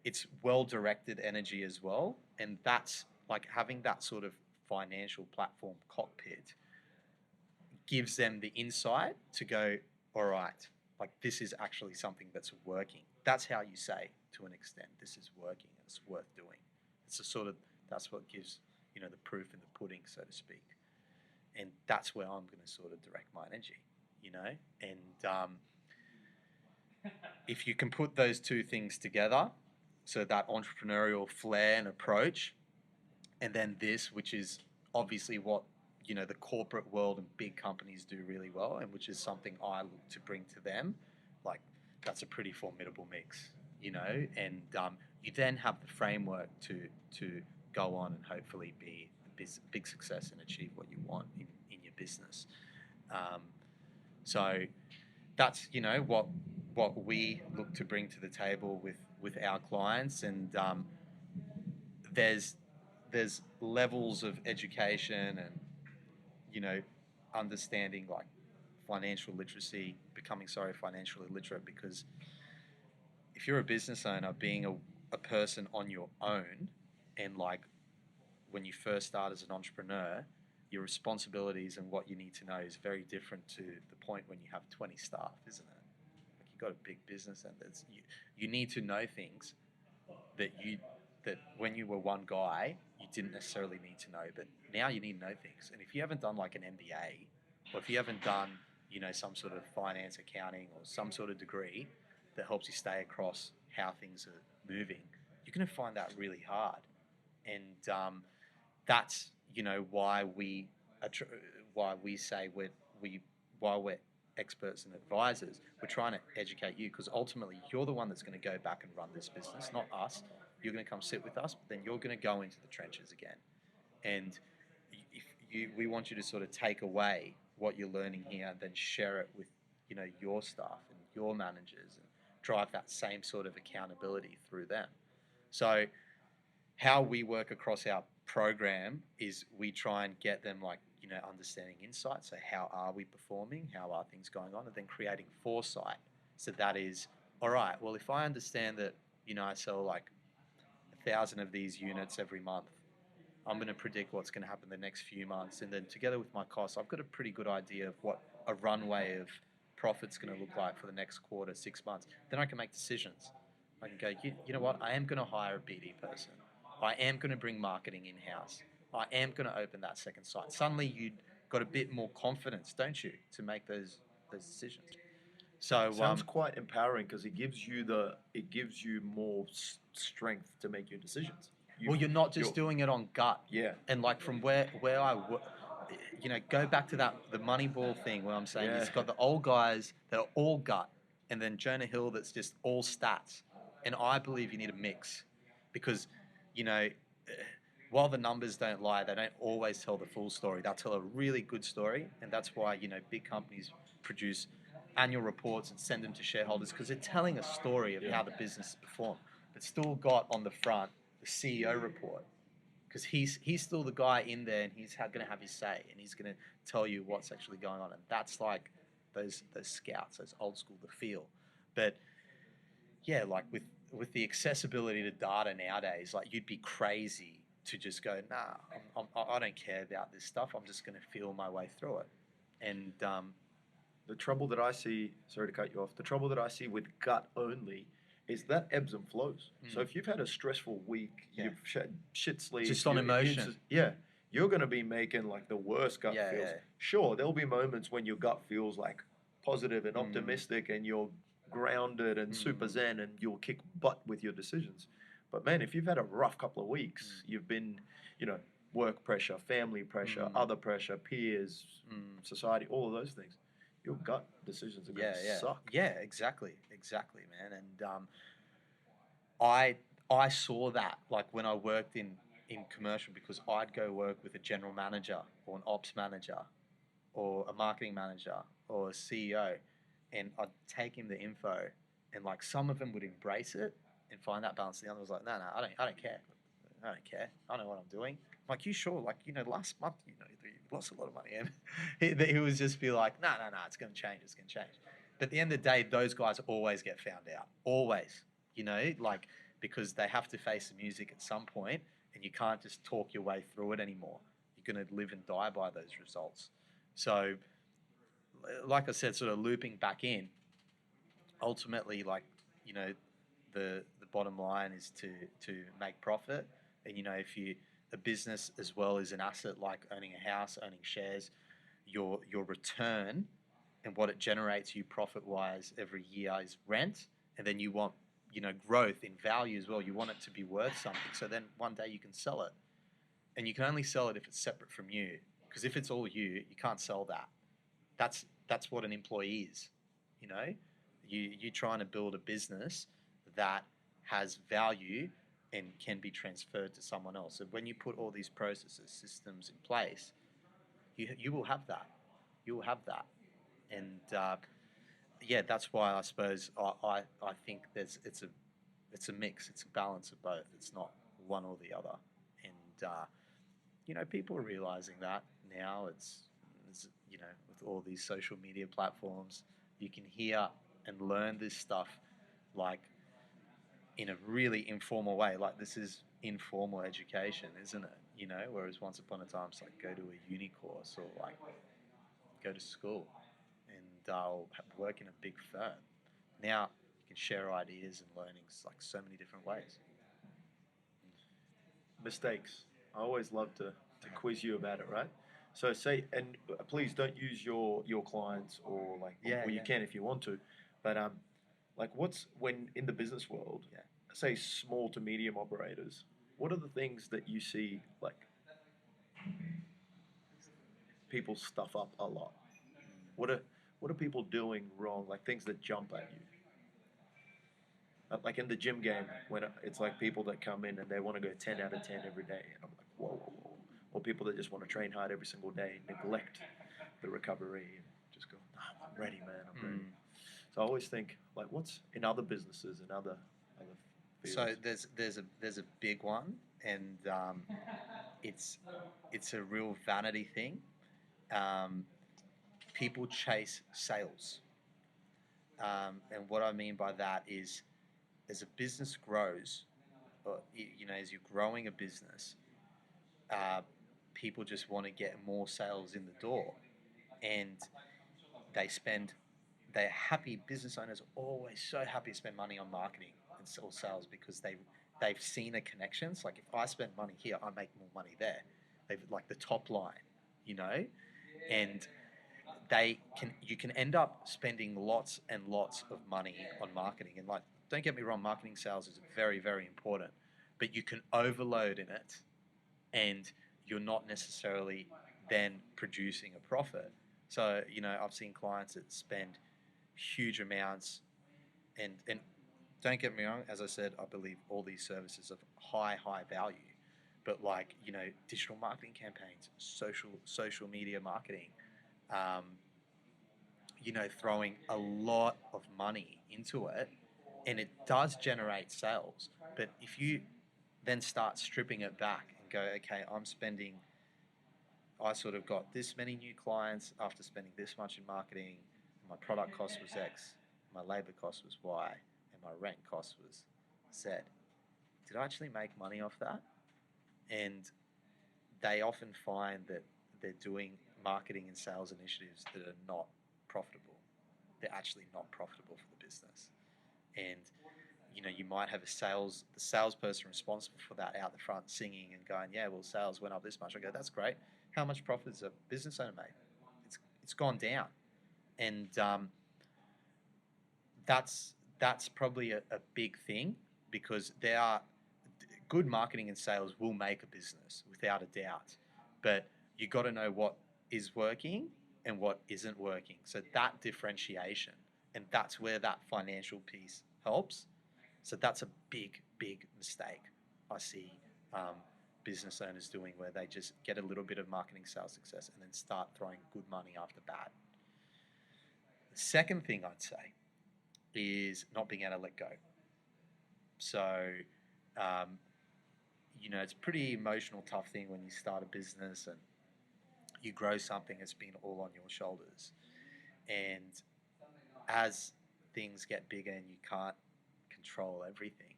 it's well-directed energy as well. And that's like having that sort of financial platform cockpit gives them the insight to go, all right, like this is actually something that's working. That's how you say, to an extent, this is working and it's worth doing. It's a sort of, that's what gives, you know, the proof in the pudding, so to speak. And that's where I'm going to sort of direct my energy, you know? And if you can put those two things together, so that entrepreneurial flair and approach, and then this, which is obviously what, you know, the corporate world and big companies do really well, and which is something I look to bring to them, like that's a pretty formidable mix, you know? And you then have the framework to go on and hopefully be a big success and achieve what you want in your business. So that's, you know, what we look to bring to the table with our clients. And there's levels of education and, you know, understanding like financial literacy, becoming financially literate, because if you're a business owner, being a person on your own, and like when you first start as an entrepreneur, your responsibilities and what you need to know is very different to the point when you have 20 staff, isn't it? Like you've got a big business, and you need to know things that when you were one guy, you didn't necessarily need to know, but now you need to know things. And if you haven't done like an MBA, or if you haven't done, you know, some sort of finance, accounting, or some sort of degree that helps you stay across how things are moving, you're going to find that really hard. And that's, you know, why we say why we're experts and advisors. We're trying to educate you, because ultimately you're the one that's going to go back and run this business, not us. You're going to come sit with us, but then you're going to go into the trenches again. And we want you to sort of take away what you're learning here and then share it with, you know, your staff and your managers, and drive that same sort of accountability through them. So how we work across our program is we try and get them, like, you know, understanding insights. So how are we performing? How are things going on? And then creating foresight. So that is, all right, well, if I understand that, you know, I sell like 1,000 of these units every month, I'm going to predict what's going to happen the next few months. And then together with my costs, I've got a pretty good idea of what a runway of profit's going to look like for the next quarter, 6 months. Then I can make decisions. I can go, you know what, I am going to hire a BD person. I am going to bring marketing in-house. I am going to open that second site. Suddenly you've got a bit more confidence, don't you, to make those decisions. So sounds quite empowering, because it gives you more strength to make your decisions. You're not just doing it on gut. Yeah. And like from where you know, go back to the Moneyball thing where I'm saying it's got the old guys that are all gut, and then Jonah Hill that's just all stats. And I believe you need a mix, because, you know, while the numbers don't lie, they don't always tell the full story. They'll tell a really good story, and that's why, you know, big companies produce annual reports and send them to shareholders, because they're telling a story of how the business performed. But still got on the front the CEO report, because he's still the guy in there, and he's going to have his say, and he's going to tell you what's actually going on. And that's like those scouts, those old school, the feel. But yeah, like with the accessibility to data nowadays, like you'd be crazy to just go, nah, I don't care about this stuff. I'm just going to feel my way through it. And The trouble that I see, sorry to cut you off, the trouble that I see with gut only is that ebbs and flows. So if you've had a stressful week, Yeah. you've shed shit sleep, Just on your immune emotion. yeah, you're going to be making like the worst gut Yeah, feels. yeah. Sure, there'll be moments when your gut feels like positive and optimistic and you're grounded and super zen and you'll kick butt with your decisions. But man, if you've had a rough couple of weeks, you've been, you know, work pressure, family pressure, other pressure, peers, society, all of those things, your gut decisions are going to suck. Yeah, exactly, man. And I saw that like when I worked in commercial, because I'd go work with a general manager or an ops manager or a marketing manager or a CEO, and I'd take him the info, and like some of them would embrace it and find that balance. The other was like, no, I don't care. I don't care. I know what I'm doing. I'm like, you sure? Like, you know, last month, you know, you lost a lot of money. And he would just be like, no, it's going to change. It's going to change. But at the end of the day, those guys always get found out. Always. You know, like, because they have to face the music at some point, and you can't just talk your way through it anymore. You're going to live and die by those results. So, like I said, sort of looping back in, ultimately, like, you know, the bottom line is to make profit. And, you know, if you a business as well as an asset, like owning a house, owning shares, your return and what it generates you profit wise every year is rent. And then you want, you know, growth in value as well. You want it to be worth something. So then one day you can sell it. And you can only sell it if it's separate from you. Because if it's all you can't sell that. That's what an employee is. You know, you're trying to build a business that has value and can be transferred to someone else. So when you put all these processes, systems in place, you will have that. You will have that. And yeah, that's why I suppose I think it's a mix. It's a balance of both. It's not one or the other. And you know, people are realizing that now. It's you know, with all these social media platforms, you can hear and learn this stuff like in a really informal way. Like this is informal education, isn't it? You know, whereas once upon a time it's like go to a uni course or like go to school and work in a big firm. Now you can share ideas and learnings like so many different ways. Mistakes. I always love to quiz you about it, right? So say, and please don't use your clients or like, or you can if you want to, but like what's when in the business world, say small to medium operators, what are the things that you see like people stuff up a lot? What are people doing wrong? Like things that jump at you. Like in the gym game, when it's like people that come in and they want to go 10 out of 10 every day, and I'm like, whoa, whoa, whoa. Or people that just want to train hard every single day, neglect the recovery, and just go, no, I'm ready, man, I'm ready. So I always think, like, what's in other businesses and other fields? So there's a big one, and it's a real vanity thing. People chase sales, and what I mean by that is, as a business grows, or you know, as you're growing a business, people just want to get more sales in the door, and they spend. They're happy. Business owners are always so happy to spend money on marketing and sell sales because they've seen a connection. It's like if I spend money here, I make more money there. They've like the top line, you know, and you can end up spending lots and lots of money on marketing. And like, don't get me wrong, marketing sales is very, very important, but you can overload in it and you're not necessarily then producing a profit. So, you know, I've seen clients that spend huge amounts and don't get me wrong, as I said, I believe all these services of high value. But like, you know, digital marketing campaigns, social media marketing, you know, throwing a lot of money into it, and it does generate sales. But if you then start stripping it back and go, okay, I sort of got this many new clients after spending this much in marketing. My product cost was X, my labor cost was Y, and my rent cost was said, did I actually make money off that? And they often find that they're doing marketing and sales initiatives that are not profitable. They're actually not profitable for the business. And you might have the salesperson responsible for that out the front singing and going, yeah, well, sales went up this much. I go, that's great. How much profit has a business owner made? It's gone down. And that's probably a big thing, because there are good marketing and sales will make a business without a doubt, but you got to know what is working and what isn't working. So that differentiation, and that's where that financial piece helps. So that's a big mistake I see business owners doing, where they just get a little bit of marketing sales success and then start throwing good money after bad. The second thing I'd say is not being able to let go. So, it's a pretty emotional, tough thing when you start a business and you grow something that's been all on your shoulders. And as things get bigger and you can't control everything,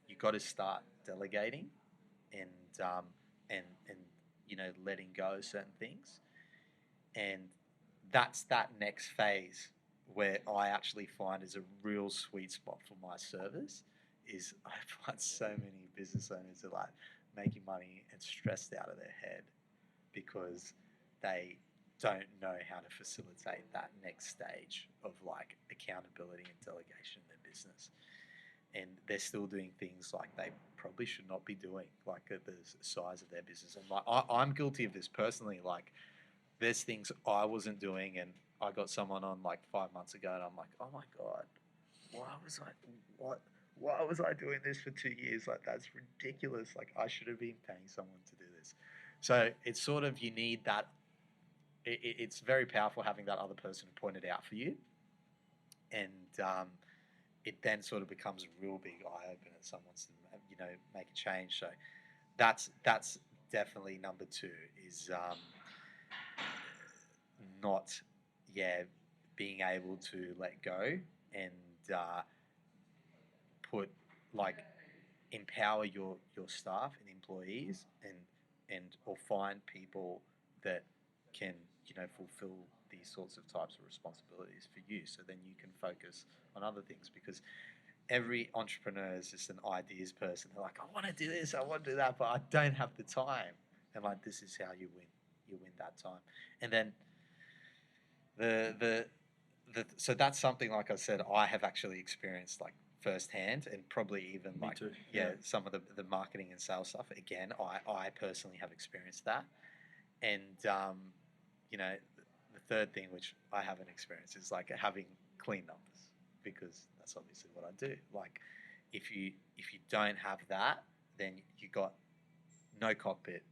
you got to start delegating and letting go of certain things. And that's that next phase where I actually find is a real sweet spot for my service. Is I find so many business owners are like making money and stressed out of their head because they don't know how to facilitate that next stage of like accountability and delegation in their business. And they're still doing things like they probably should not be doing, like at the size of their business. And like I'm guilty of this personally. Like there's things I wasn't doing, and I got someone on like 5 months ago, and I'm like, oh my God, why was I doing this for 2 years? Like that's ridiculous. Like I should have been paying someone to do this. So it's sort of, you need that. It's very powerful having that other person who pointed out for you, and it then sort of becomes a real big eye opener. Someone wants to make a change. So that's definitely number 2 is not being able to let go and put empower your staff and employees and or find people that can fulfill these sorts of types of responsibilities for you, so then you can focus on other things. Because every entrepreneur is just an ideas person. They're like, I want to do this, I want to do that, but I don't have the time. And like, this is how you win that time. And then so that's something, like I said, I have actually experienced like firsthand, and probably even Me like too. some of the marketing and sales stuff. Again, I personally have experienced that. And the third thing, which I haven't experienced, is like having clean numbers, because that's obviously what I do. Like if you don't have that, then you got no cockpit,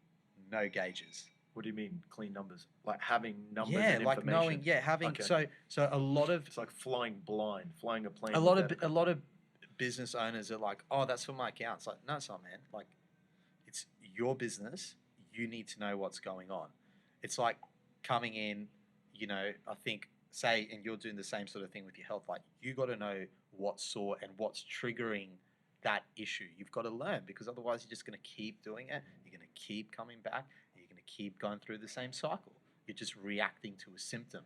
no gauges. What do you mean clean numbers? Like having numbers Yeah, and like information? knowing, having Okay. so a lot of It's like flying blind, flying a plane. a lot without of a a lot of business owners are like, oh, that's for my account. It's like, no, it's not, man. Like, it's your business. You need to know what's going on. It's like coming in, I think, say, and you're doing the same sort of thing with your health. Like, you got to know what's sore and what's triggering that issue. You've got to learn, because otherwise you're just going to keep doing it. You're going to keep coming back. And you're going to keep going through the same cycle. You're just reacting to a symptom.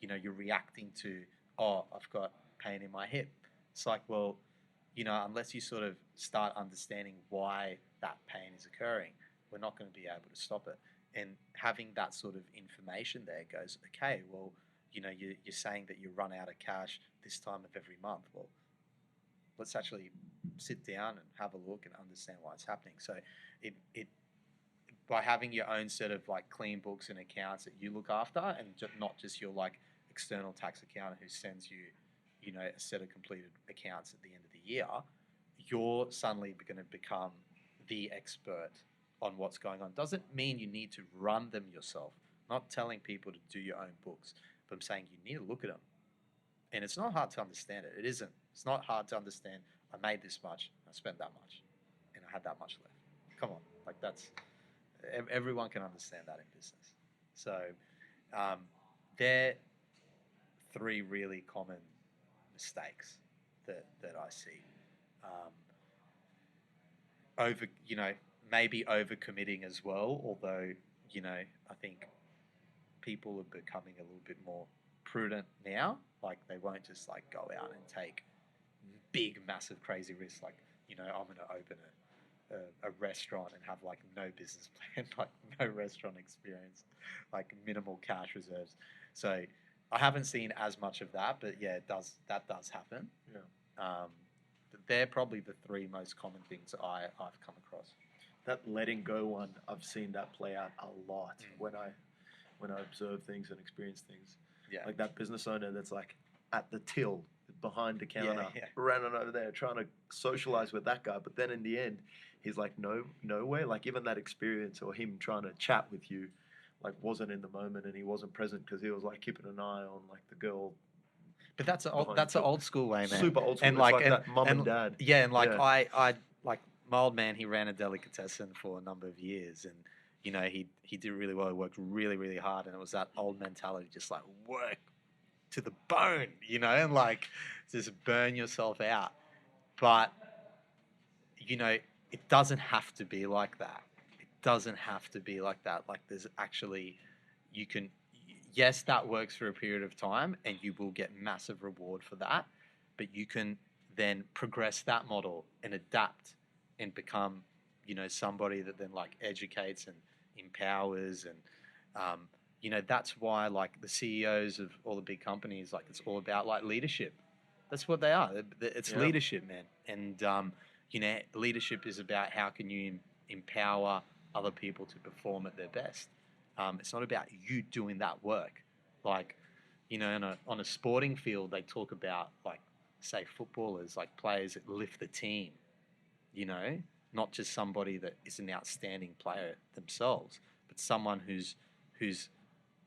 You're reacting to, oh, I've got pain in my hip. It's like, well, unless you sort of start understanding why that pain is occurring, we're not going to be able to stop it. And having that sort of information there goes, okay, well, you're saying that you run out of cash this time of every month. Well, let's actually sit down and have a look and understand why it's happening. So it by having your own set of like clean books and accounts that you look after, and not just your like external tax accountant who sends you, a set of completed accounts at the end of the year, you're suddenly going to become the expert on what's going on. Doesn't mean you need to run them yourself. Not telling people to do your own books, but I'm saying you need to look at them. And it's not hard to understand it. It isn't. It's not hard to understand. I made this much, I spent that much, and I had that much left. Come on, like everyone can understand that in business. So they're 3 really common mistakes that I see. maybe overcommitting as well. Although, I think people are becoming a little bit more prudent now. Like they won't just like go out and take big, massive, crazy risks. Like, I'm going to open a restaurant and have like no business plan, like no restaurant experience, like minimal cash reserves. So I haven't seen as much of that, but yeah, that does happen. Yeah. But they're probably the three most common things I've come across. That letting go one, I've seen that play out a lot when I observe things and experience things. Yeah. Like that business owner that's like at the till behind the counter, Yeah. running over there trying to socialize with that guy, but then in the end, he's like nowhere. Like even that experience or him trying to chat with you, like wasn't in the moment and he wasn't present because he was like keeping an eye on like the girl. But that's an old school way, man. Super old school. And It's like that mum and dad. Yeah, and like Yeah. I like my old man, he ran a delicatessen for a number of years, and he did really well. He worked really, really hard, and it was that old mentality, just like work to the bone, and like just burn yourself out. But it doesn't have to be like that. It doesn't have to be like that. Like there's actually, yes, that works for a period of time, and you will get massive reward for that. But you can then progress that model and adapt and become, somebody that then like educates and empowers and, that's why like the CEOs of all the big companies, like it's all about like leadership. That's what they are. It's leadership, man. And, leadership is about how can you empower other people to perform at their best. It's not about you doing that work. Like, on a sporting field, they talk about like, say, footballers, like players that lift the team, not just somebody that is an outstanding player themselves, but someone whose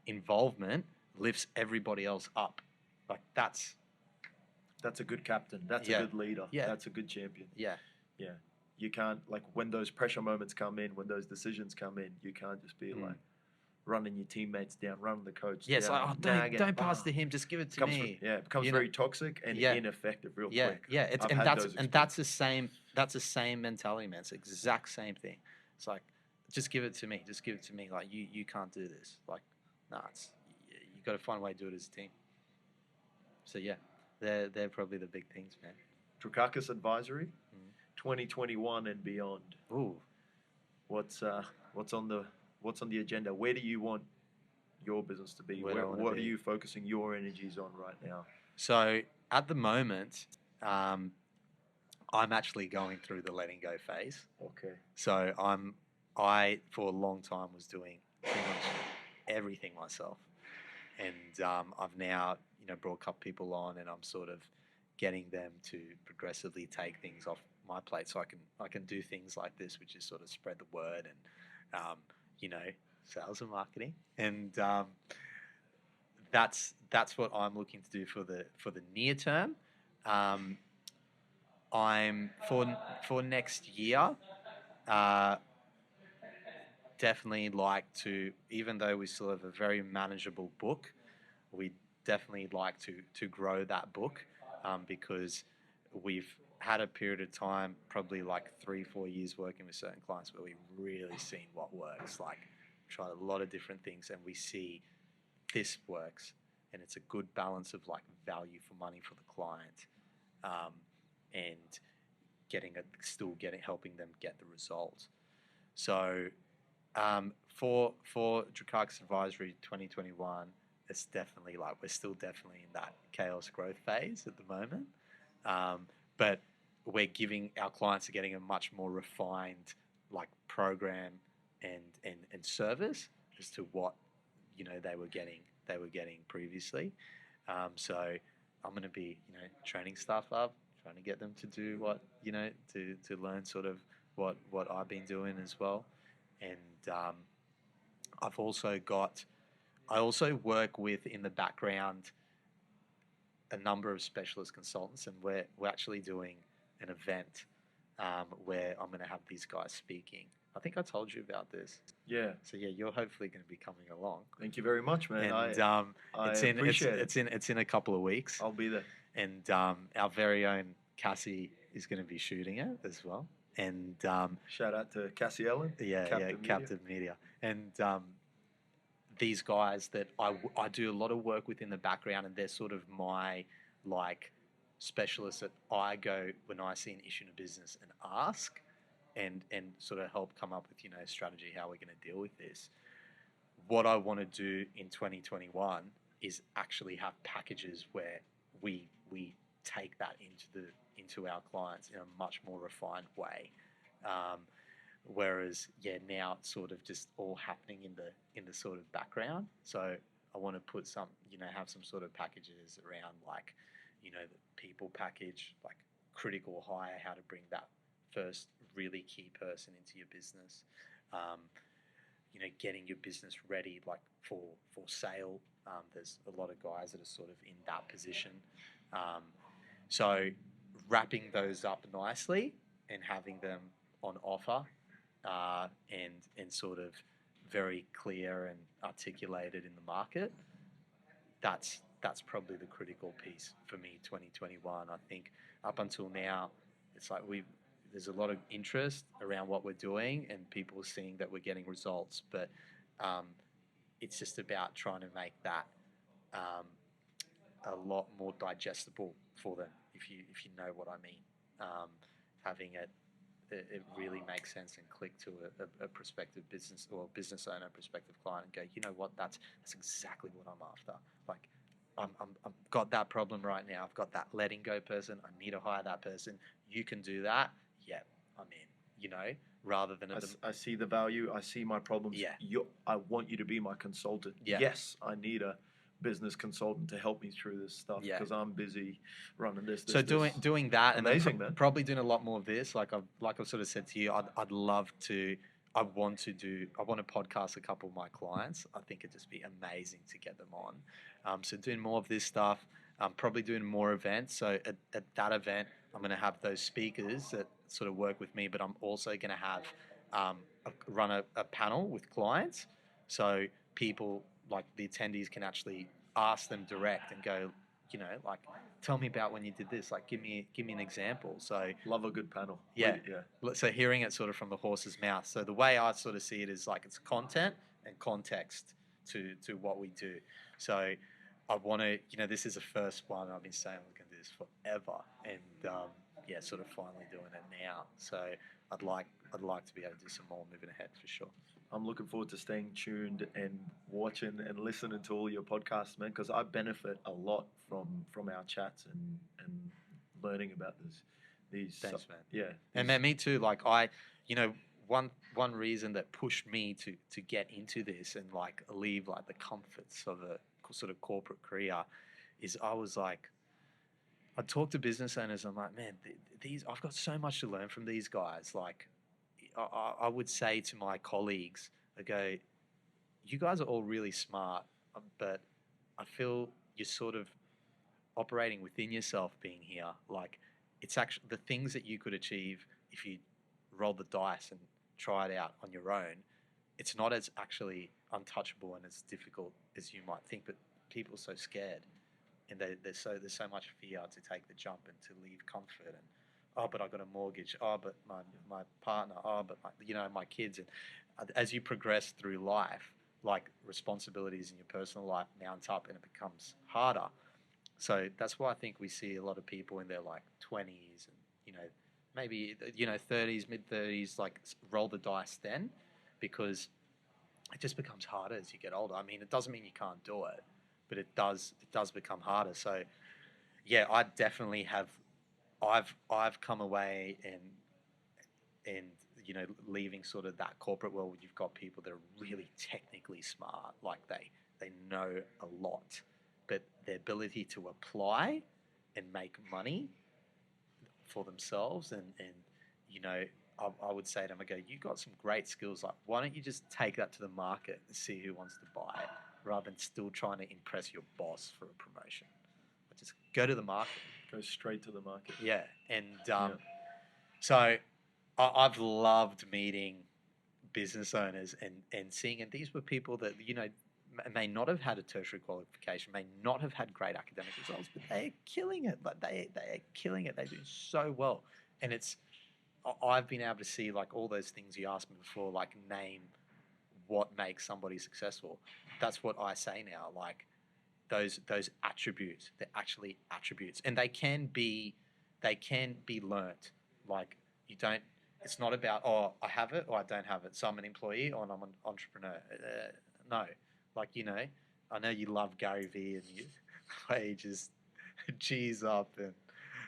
involvement lifts everybody else up. Like that's a good captain. That's a good leader. Yeah. That's a good champion. Yeah. Yeah. You can't, like, when those pressure moments come in, when those decisions come in, you can't just be like running your teammates down, running the coach Yeah, it's down. like, don't pass to him, just give it to me. It becomes very toxic and ineffective real quick. Yeah, that's the same mentality, man. It's the exact same thing. It's like, just give it to me. Just give it to me. Like, you can't do this. Like, nah, you got to find a way to do it as a team. So, yeah, they're probably the big things, man. Dracakis Advisory, 2021 and beyond. Ooh. What's on the agenda? Where do you want your business to be? What are you focusing your energies on right now? So at the moment, I'm actually going through the letting go phase. Okay. So I for a long time was doing pretty much everything myself, and I've now brought a couple people on, and I'm sort of getting them to progressively take things off my plate, so I can do things like this, which is sort of spread the word and sales and marketing, and that's what I'm looking to do for the near term. I'm for next year. Definitely like to, even though we still have a very manageable book, we definitely like to grow that book, because we've had a period of time, probably like 3-4 years working with certain clients, where we've really seen what works. Like, tried a lot of different things, and we see this works, and it's a good balance of like value for money for the client, and helping them get the results. So for Dracakis Advisory 2021, it's definitely like we're still definitely in that chaos growth phase at the moment, but we're getting a much more refined like program and service as to what they were getting previously. So I'm going to be training staff up, trying to get them to do what to learn sort of what I've been doing as well. And I also work with, in the background, a number of specialist consultants, and we're actually doing an event where I'm going to have these guys speaking. I think I told you about this. Yeah. So yeah, you're hopefully going to be coming along. Thank you very much, man. And I appreciate it. It's in a couple of weeks. I'll be there. And our very own Cassie is going to be shooting it as well. and Shout out to Cassie Ellen. Captain Media. Captain Media, and these guys that I do a lot of work with in the background, and they're sort of my like specialists that I go when I see an issue in a business and ask, and sort of help come up with strategy how we're going to deal with this. What I want to do in 2021 is actually have packages where we take that into our clients in a much more refined way. Whereas now it's sort of just all happening in the sort of background. So I want to put some have some sort of packages around like the people package, like critical hire, how to bring that first really key person into your business. Getting your business ready like for sale. There's a lot of guys that are sort of in that position. So wrapping those up nicely and having them on offer, and sort of very clear and articulated in the market. That's probably the critical piece for me. 2021. I think up until now, it's like there's a lot of interest around what we're doing and people seeing that we're getting results, but it's just about trying to make that a lot more digestible for them, if you know what I mean. Having it really makes sense and click to a prospective business or business owner, prospective client, and go, you know what, that's exactly what I'm after. Like, I've got that problem right now. I've got that letting go person. I need to hire that person. You can do that. Yeah, I'm in. Rather than I see the value. I see my problems. Yeah. I want you to be my consultant. Yeah. Yes, I need a business consultant to help me through this stuff because I'm busy running this. So doing that, amazing, and then man. Probably doing a lot more of this. Like I've sort of said to you, I'd love to. I want to podcast a couple of my clients. I think it'd just be amazing to get them on. So doing more of this stuff. Probably doing more events. So at that event, I'm going to have those speakers that sort of work with me, but I'm also going to have run a panel with clients. So people like the attendees can actually ask them direct and go, like, tell me about when you did this. Like, give me an example. So love a good panel. Yeah. So hearing it sort of from the horse's mouth. So the way I sort of see it is like it's content and context to what we do. So I want to, this is the first one. I've been saying we're going to do this forever, and sort of finally doing it now. So I'd like to be able to do some more moving ahead for sure. I'm looking forward to staying tuned and watching and listening to all your podcasts, man, because I benefit a lot from our chats and learning about these. Thanks, man. Yeah. And man, me too. Like one reason that pushed me to get into this and like leave like the comforts of a sort of corporate career is I was like, I talk to business owners. I'm like, man, I've got so much to learn from these guys. Like, I would say to my colleagues, I go, you guys are all really smart, but I feel you're sort of operating within yourself being here. Like, it's actually the things that you could achieve if you rolled the dice and try it out on your own. It's not as actually untouchable and as difficult as you might think, but people are so scared. And there's so much fear to take the jump and to leave comfort and but I got a mortgage. But my partner. But my kids. And as you progress through life, like responsibilities in your personal life mount up and it becomes harder. So that's why I think we see a lot of people in their like 20s and maybe 30s, mid 30s, like roll the dice then, because it just becomes harder as you get older. I mean, it doesn't mean you can't do it, but it does become harder. So yeah, I definitely have. I've come away and leaving sort of that corporate world where you've got people that are really technically smart, like they know a lot, but their ability to apply and make money for themselves and I would say to them, I go, you got some great skills. Like, why don't you just take that to the market and see who wants to buy it, rather than still trying to impress your boss for a promotion. But just go to the market. Go straight to the market. Yeah, and so I've loved meeting business owners and seeing, and these were people that may not have had a tertiary qualification, may not have had great academic results, but they're killing it. Like they are killing it. They do so well, and it's I've been able to see like all those things you asked me before, like name what makes somebody successful. That's what I say now. Like those attributes, they're actually attributes, and they can be learnt. Like you don't. It's not about, oh, I have it or I don't have it. So I'm an employee or I'm an entrepreneur. No, like I know you love Gary Vee and you, the way he just G's up and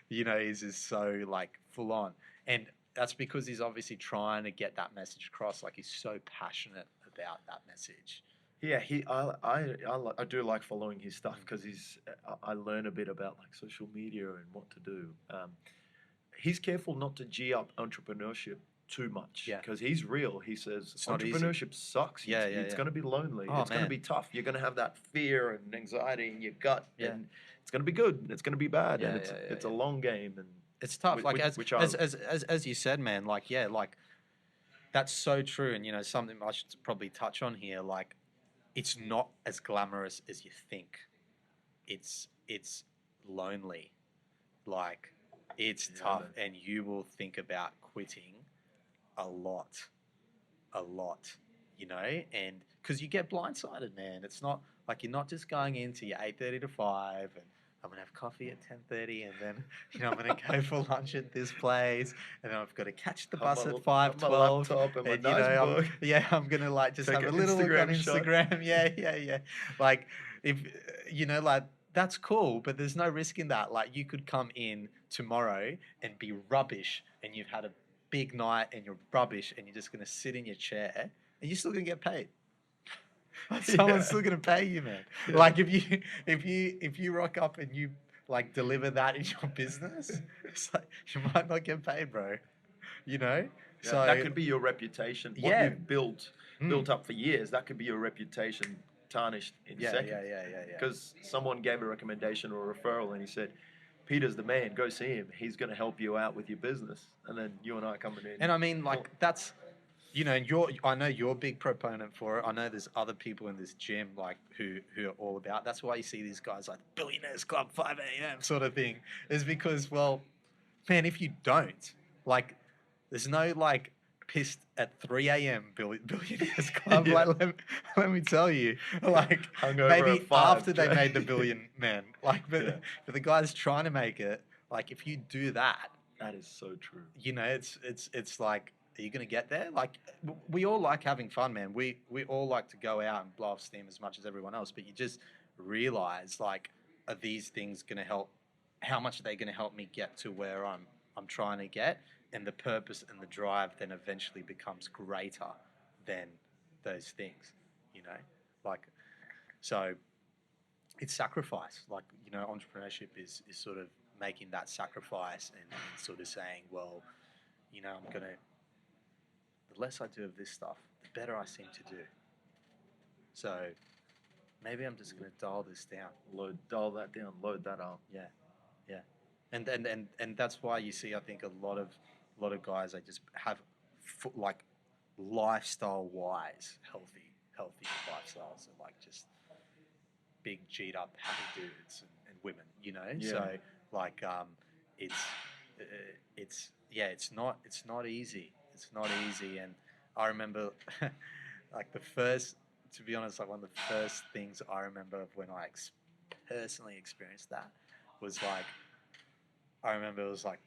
he's just so like full on, and that's because he's obviously trying to get that message across. Like he's so passionate about that message. Yeah, I do like following his stuff because I learn a bit about like social media and what to do. He's careful not to g up entrepreneurship too much Yeah. because he's real. He says It's not easy. entrepreneurship sucks. Yeah, It's yeah. going to be lonely. Oh, It's going to man. be tough. You're going to have that fear and anxiety in your gut, Yeah. and it's going to be good and it's going to be bad, Yeah, and yeah, it's yeah. a long game, and It's tough. Like which as you said, man. Like like that's so true. And something I should probably touch on here. Like it's not as glamorous as you think. It's lonely. Like it's Yeah, tough, man. and you will think about quitting a lot, and because you get blindsided, man. It's not like you're not just going into your 8:30 to 5 and I'm gonna have coffee at 10:30 and then I'm gonna go for lunch at this place and then I've got to catch the bus at 5:12 laptop and my and nice book. I'm gonna like just Take have a an little look on Instagram shot. Instagram. Yeah. Like if like that's cool, but there's no risk in that. Like you could come in tomorrow and be rubbish and you've had a big night and you're rubbish and you're just gonna sit in your chair and you're still gonna get paid. Someone's still gonna pay you, man. Yeah. Like if you rock up and you like deliver that in your business, it's like you might not get paid, bro. Yeah, So that could be your reputation. What Yeah. you've built up for years, that could be your reputation tarnished in seconds. Yeah. Because someone gave a recommendation or a referral and he said, Peter's the man, go see him. He's going to help you out with your business. And then you and I coming in. And I mean, like that's, and I know you're a big proponent for it. I know there's other people in this gym like who are all about. That's why you see these guys like Billionaires Club 5 a.m. sort of thing. Is because, well, man, if you don't, like, there's no like pissed at 3 a.m. Billionaires Club. Yeah. Like, let me tell you, like Hungover maybe at 5, after they Jay. made the billion, man. Like, but Yeah. for the guys trying to make it, like if you do that, That is so true. it's like, are you going to get there? Like, we all like having fun, man. We all like to go out and blow off steam as much as everyone else, but you just realize, like, are these things going to help? How much are they going to help me get to where I'm trying to get? And the purpose and the drive then eventually becomes greater than those things, Like, so it's sacrifice. Like, entrepreneurship is sort of making that sacrifice and sort of saying, well, I'm going to, the less I do of this stuff, the better I seem to do. So maybe I'm just going to dial this down. Dial that down, load that up. Yeah. And that's why you see, I think, a lot of guys, they just have like lifestyle wise healthy lifestyles and like just big G'd up happy dudes and women, Yeah. So like it's not easy. It's not easy. And I remember like to be honest, like one of the first things I remember of when I personally experienced that was like, I remember it was like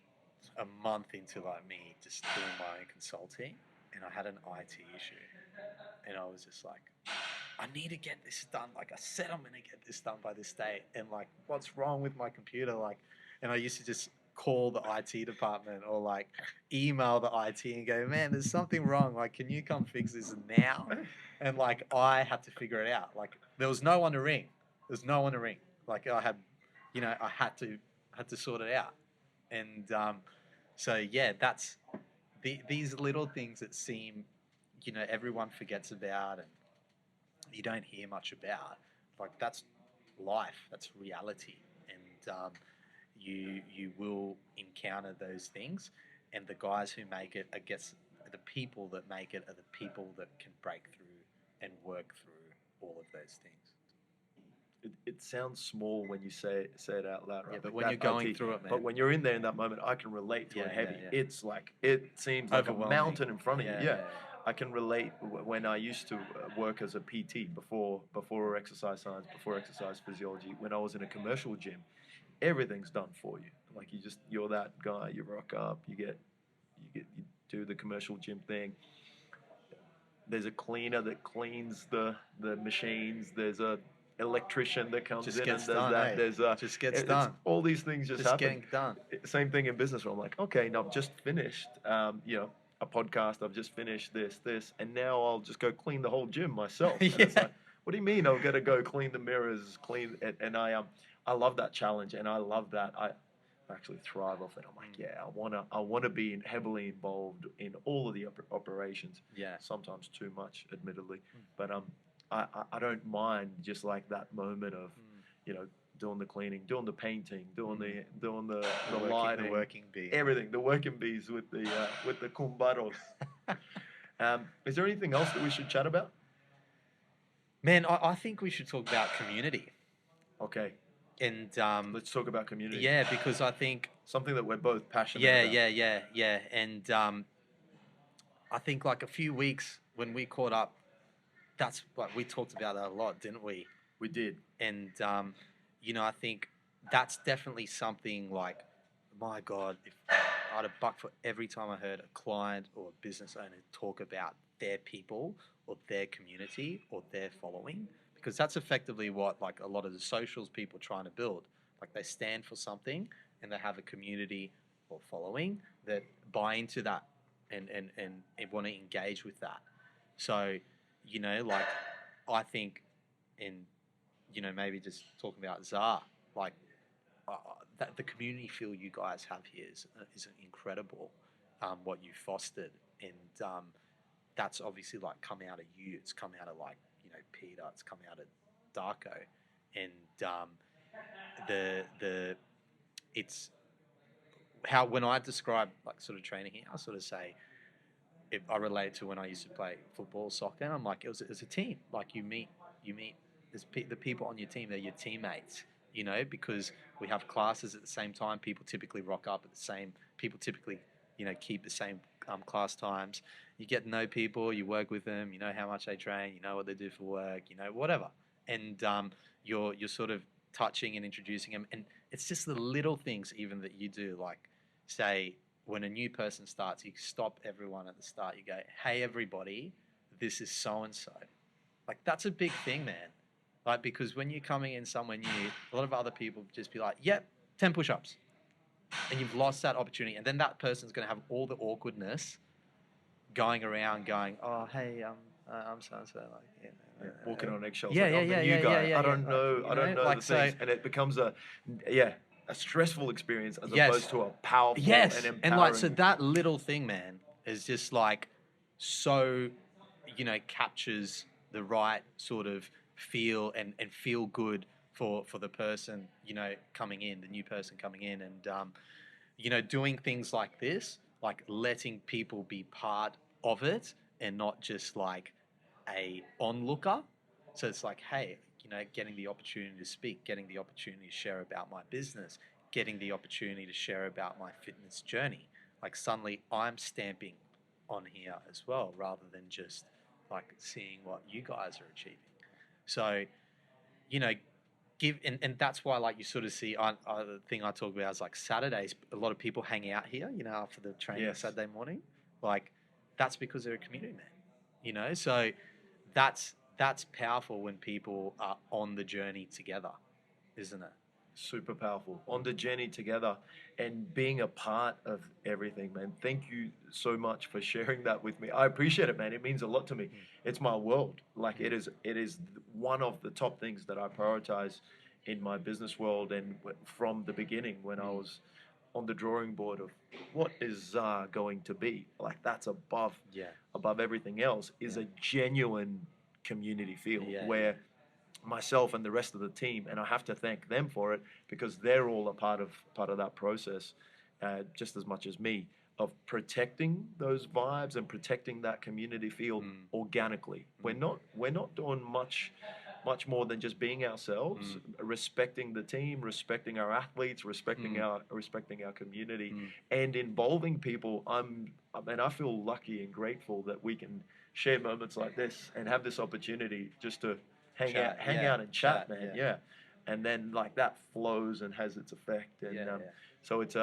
a month into like me just doing my own consulting and I had an IT issue and I was just like, I need to get this done. Like I said, I'm going to get this done by this date. And like, what's wrong with my computer? Like, and I used to just call the IT department or like email the IT and go, man, there's something wrong. Like, can you come fix this now? And like, I had to figure it out. Like there was no one to ring. Like I had, I had to sort it out. And so yeah, that's these little things that seem, everyone forgets about and you don't hear much about. Like that's life, that's reality, and you will encounter those things. And the guys who make it, I guess, the people that make it are the people that can break through and work through all of those things. it sounds small when you say it out loud, right? Yeah, but Like when that you're going OT. through it, man. But when you're in there in that moment, I can relate to it Yeah, heavy. yeah, yeah. It's like it seems like a Overwhelming. mountain in front of you. Yeah, Yeah. yeah, I can relate when I used to work as a PT before exercise science, before exercise physiology. When I was in a commercial gym, everything's done for you. Like you're that guy. You rock up. You do the commercial gym thing. There's a cleaner that cleans the machines. There's a electrician that comes Just in and gets does done, that. eh? There's Just gets it's, done. all these things just Just happen. getting done. Same thing in business where I'm like, okay, now I've just finished, a podcast. I've just finished this, and now I'll just go clean the whole gym myself. And it's Yeah. like, what do you mean I'm gonna go clean the mirrors, and I love that challenge, and I love that I actually thrive off it. I'm like, yeah, I wanna be heavily involved in all of the operations. Yeah. Sometimes too much, admittedly, but I don't mind just like that moment of, doing the cleaning, doing the painting, doing the lighting, the working bee. everything, the working bees with the cumbaros. Is there anything else that we should chat about? Man, I think we should talk about community. Okay, And let's talk about community. yeah, because I think Something that we're both passionate yeah, about. yeah. And I think like a few weeks when we caught up, that's what we talked about that a lot, didn't we? We did. And I think that's definitely something like, my God, if I'd have bucked for every time I heard a client or a business owner talk about their people or their community or their following, because that's effectively what like a lot of the socials people are trying to build. Like they stand for something and they have a community or following that buy into that and want to engage with that. So, like I think maybe just talking about ZAR, like that the community feel you guys have here is incredible. What you fostered, and that's obviously like come out of you. It's come out of like Peter. It's come out of Darko, and it's how when I describe like sort of training here, I sort of say if I relate to when I used to play football, soccer, and I'm like it was a team. Like you meet the people on your team. They're your teammates. Because we have classes at the same time. People typically rock up at the same. People typically, keep the same class times. You get to know people. You work with them. You know how much they train. You know what they do for work. Whatever. And you're sort of touching and introducing them. And it's just the little things even that you do. Like, say, when a new person starts, you stop everyone at the start. You go, "Hey, everybody, this is so and so." Like that's a big thing, man. Like, because when you're coming in somewhere new, a lot of other people just be like, yep, 10 push-ups. And you've lost that opportunity. And then that person's going to have all the awkwardness going around going, oh, hey, I'm so-and-so. Like, Walking on eggshells. Yeah, like, yeah, I'm the yeah, new yeah, guy. yeah, I don't yeah. know. I don't know like, the things. so- And it becomes a stressful experience as Yes. opposed to a powerful Yes. and empowering. And like, so that little thing, man, is just like so, captures the right sort of feel and feel good for the person, coming in, the new person coming in, and doing things like this, like letting people be part of it and not just like a onlooker. So it's like, hey, getting the opportunity to speak, getting the opportunity to share about my business, getting the opportunity to share about my fitness journey. Like suddenly I'm stamping on here as well, rather than just like seeing what you guys are achieving. So, give and that's why like you sort of see the thing I talk about is like Saturdays. A lot of people hang out here, after the training Yes. Saturday morning. Like that's because they're a community man. So that's powerful when people are on the journey together, isn't it? Super powerful. On the journey together and being a part of everything, man. Thank you so much for sharing that with me. I appreciate it, man. It means a lot to me. It's my world. Like it is one of the top things that I prioritize in my business world, and from the beginning when I was on the drawing board of what is ZAR going to be. Like that's above everything else is a genuine community feel where myself and the rest of the team, and I have to thank them for it because they're all a part of that process, just as much as me, of protecting those vibes and protecting that community feel organically. We're not doing much much more than just being ourselves, respecting the team, respecting our athletes, respecting our community, and involving people. I feel lucky and grateful that we can share moments like this and have this opportunity just to hang out and chat, man. Yeah. And then like that flows and has its effect. And so it's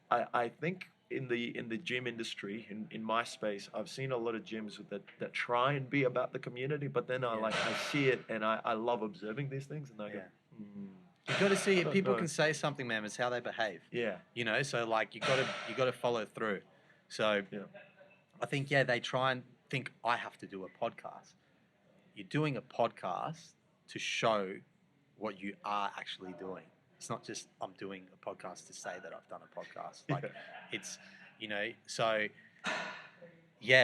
I think in the gym industry, in my space, I've seen a lot of gyms that try and be about the community, but then I see it and I love observing these things, and I go, you got to see I it. don't People know. can say something, man. It's how they behave. Yeah. You know, so like you got to follow through. So I think they try and think I have to do a podcast. You're doing a podcast to show what you are actually doing. It's not just I'm doing a podcast to say that I've done a podcast. Like it's, you know, so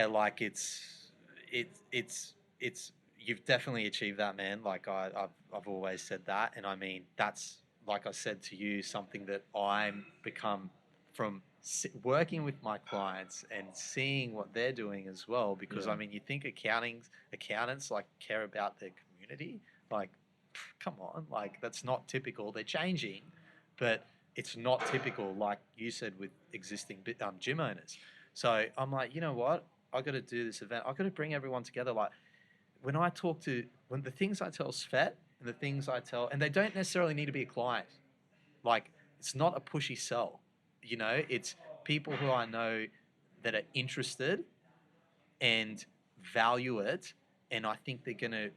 like it's you've definitely achieved that, man. Like I've always said that, and I mean that's, like I said to you, something that I'm become from working with my clients and seeing what they're doing as well. Because I mean, you think accountants like care about their community, like come on, like that's not typical. They're changing, but it's not typical, like you said, with existing gym owners. So I'm like, you know what? I got to do this event. I got to bring everyone together. Like when the things I tell Svet and the things I tell, and they don't necessarily need to be a client. Like it's not a pushy sell, you know. It's people who I know that are interested and value it, and I think they're gonna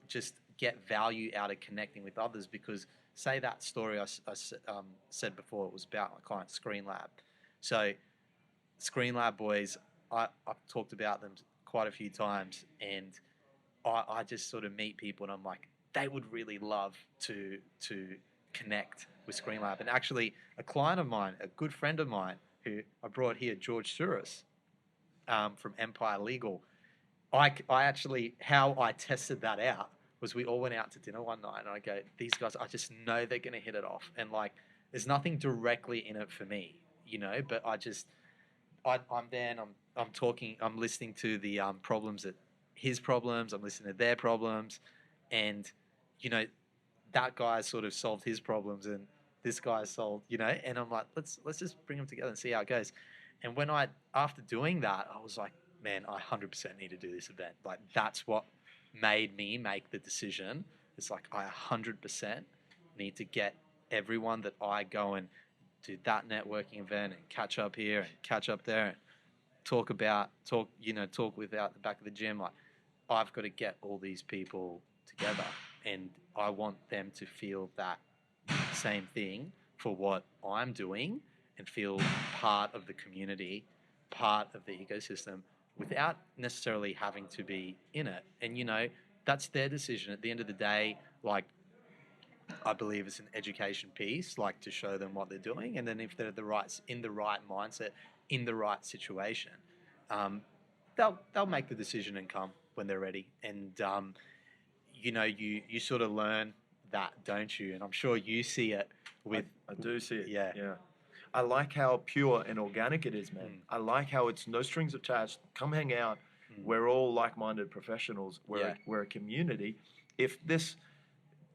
just get value out of connecting with others. Because say that story I said before, it was about my client Screen Lab. So Screen Lab boys, I've talked about them quite a few times, and I just sort of meet people and I'm like, they would really love to connect with Screen Lab. And actually a client of mine, a good friend of mine who I brought here, George Souris, from Empire Legal, I actually, how I tested that out was we all went out to dinner one night and I go, these guys, I just know they're going to hit it off. And like, there's nothing directly in it for me, you know, but I'm there and I'm talking, I'm listening to the problems that his problems, I'm listening to their problems, and you know, that guy sort of solved his problems and this guy solved, you know, and I'm like, let's just bring them together and see how it goes. And when after doing that, I was like, man, I 100% need to do this event. Like that's what made me make the decision. It's like I 100% need to get everyone that I go and do that networking event and catch up here and catch up there and talk without the back of the gym. Like I've got to get all these people together, and I want them to feel that same thing for what I'm doing and feel part of the community, part of the ecosystem, without necessarily having to be in it. And you know, that's their decision at the end of the day. Like I believe it's an education piece, like to show them what they're doing, and then if they're in the right mindset, in the right situation, they'll make the decision and come when they're ready. And you know, you sort of learn that, don't you? And I'm sure you see it with. I do see it. Yeah. I like how pure and organic it is, man. I like how it's no strings attached. Come hang out. We're all like-minded professionals. We're a community. If this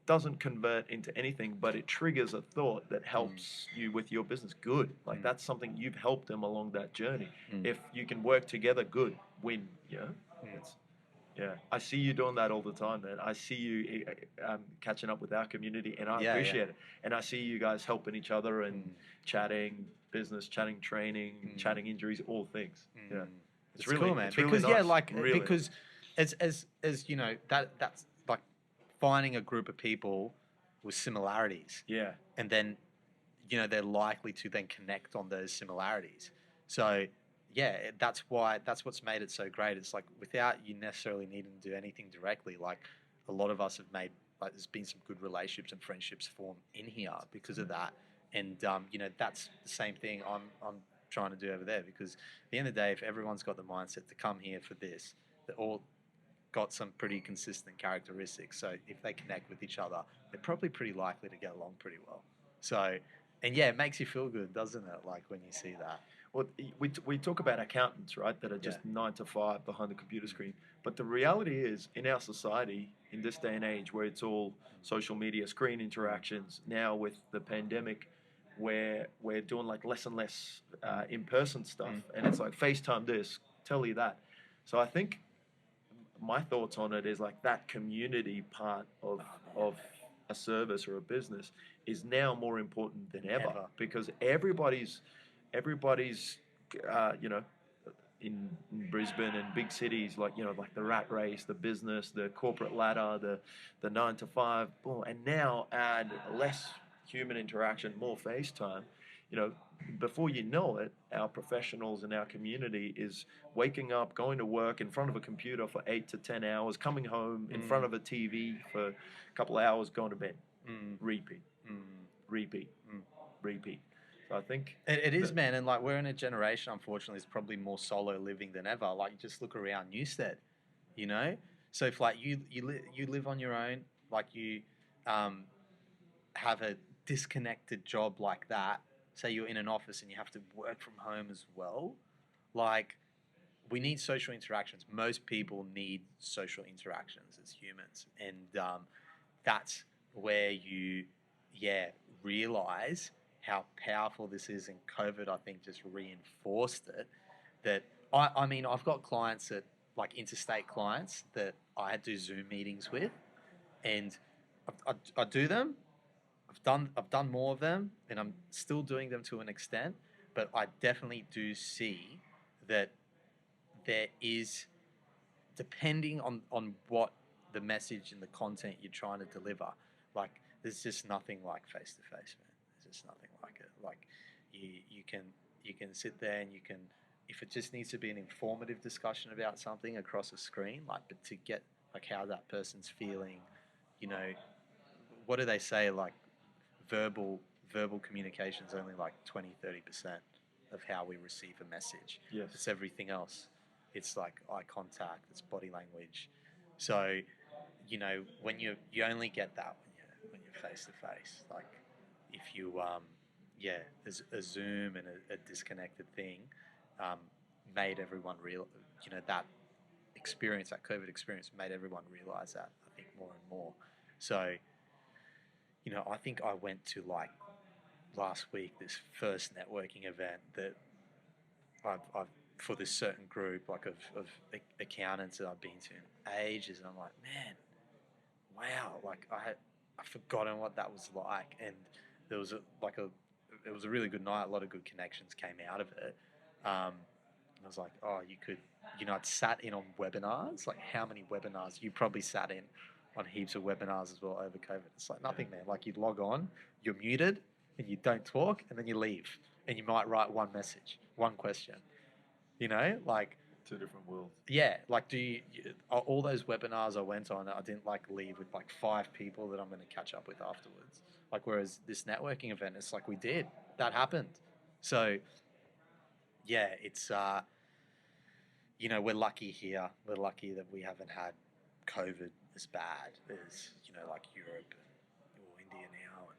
doesn't convert into anything, but it triggers a thought that helps you with your business, good. Like that's something you've helped them along that journey. If you can work together, good. Win. I see you doing that all the time, man. I see you catching up with our community, and I appreciate it. And I see you guys helping each other and chatting business, chatting training, chatting injuries, all things. Yeah, it's really cool, man. It's really because nice. because as you know, that's like finding a group of people with similarities. Yeah, and then you know they're likely to then connect on those similarities. So. Yeah, that's what's made it so great. It's like without you necessarily needing to do anything directly, like a lot of us have made, like there's been some good relationships and friendships formed in here because of that. And you know, that's the same thing I'm trying to do over there, because at the end of the day, if everyone's got the mindset to come here for this, they're all got some pretty consistent characteristics. So if they connect with each other, they're probably pretty likely to get along pretty well. So, and yeah, it makes you feel good, doesn't it? Like when you see that. Well, we talk about accountants, right, that are just 9 to 5 behind the computer screen. But the reality is, in our society, in this day and age, where it's all social media, screen interactions, now with the pandemic, where we're doing like less and less in-person stuff, and it's like FaceTime this, tell you that. So I think my thoughts on it is like that community part of a service or a business is now more important than ever, because everybody's you know, in Brisbane and big cities, like, you know, like the rat race, the business, the corporate ladder, the 9 to 5, boom, and now add less human interaction, more FaceTime. You know, before you know it, our professionals in our community is waking up, going to work in front of a computer for 8 to 10 hours, coming home in front of a TV for a couple of hours, going to bed, repeat, repeat, repeat. So I think it is, man, and like we're in a generation, unfortunately, it's probably more solo living than ever. Like, you just look around Newstead, you know. So if like you live on your own, like you have a disconnected job like that. Say you're in an office and you have to work from home as well. Like, we need social interactions. Most people need social interactions as humans, and that's where you realize how powerful this is. And COVID, I think, just reinforced it. That I mean, I've got clients that, like interstate clients, that I had to do Zoom meetings with, and I do them. I've done more of them, and I'm still doing them to an extent. But I definitely do see that there is, depending on what the message and the content you're trying to deliver, like, there's just nothing like face to face, man. There's just nothing like it. Like, you can sit there and you can, if it just needs to be an informative discussion about something across a screen, like, but to get like how that person's feeling, you know, what do they say? Like, verbal communication is only like 20-30% of how we receive a message. Yes. It's everything else. It's like eye contact, it's body language. So, you know, when you only get that when you're face to face. Like, if you there's a Zoom and a disconnected thing made everyone real. You know, that experience, that COVID experience, made everyone realize that, I think, more and more. So, you know, I think I went to, like, last week, this first networking event that I've for this certain group, like, of accountants that I've been to in ages, and I'm like, man, wow, like, I've forgotten what that was like. And there was it was a really good night. A lot of good connections came out of it. I was like, oh, you know, I'd sat in on webinars. Like, how many webinars? You probably sat in on heaps of webinars as well over COVID. It's like nothing, man. Like, you log on, you're muted, and you don't talk, and then you leave, and you might write one message, one question. You know, like, two different worlds. Yeah, like, all those webinars I went on, I didn't like leave with like 5 people that I'm going to catch up with afterwards. Like, whereas this networking event, it's like that happened. So yeah, it's you know, we're lucky here. We're lucky that we haven't had COVID as bad as, you know, like Europe or India now, and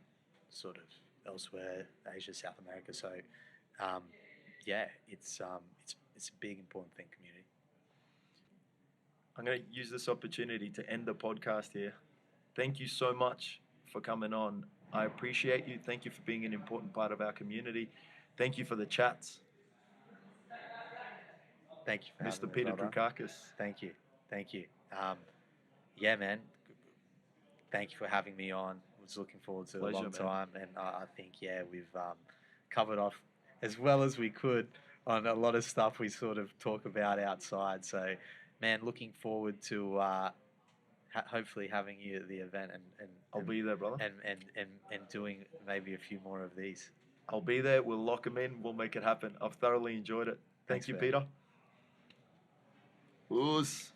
sort of elsewhere, Asia, South America. So it's a big, important thing, community. I'm going to use this opportunity to end the podcast here. Thank you so much for coming on. I appreciate you. Thank you for being an important part of our community. Thank you for the chats. Thank you for Mr. having me, Peter brother. Dracakis. Thank you. Yeah, man. Thank you for having me on. I was looking forward to Pleasure, a long man. time, and I think, we've covered off as well as we could on a lot of stuff we sort of talk about outside. So, man, looking forward to hopefully having you at the event, and I'll be there, brother. and doing maybe a few more of these. I'll be there. We'll lock them in. We'll make it happen. I've thoroughly enjoyed it. Thank Thanks, you, man. Peter. Us.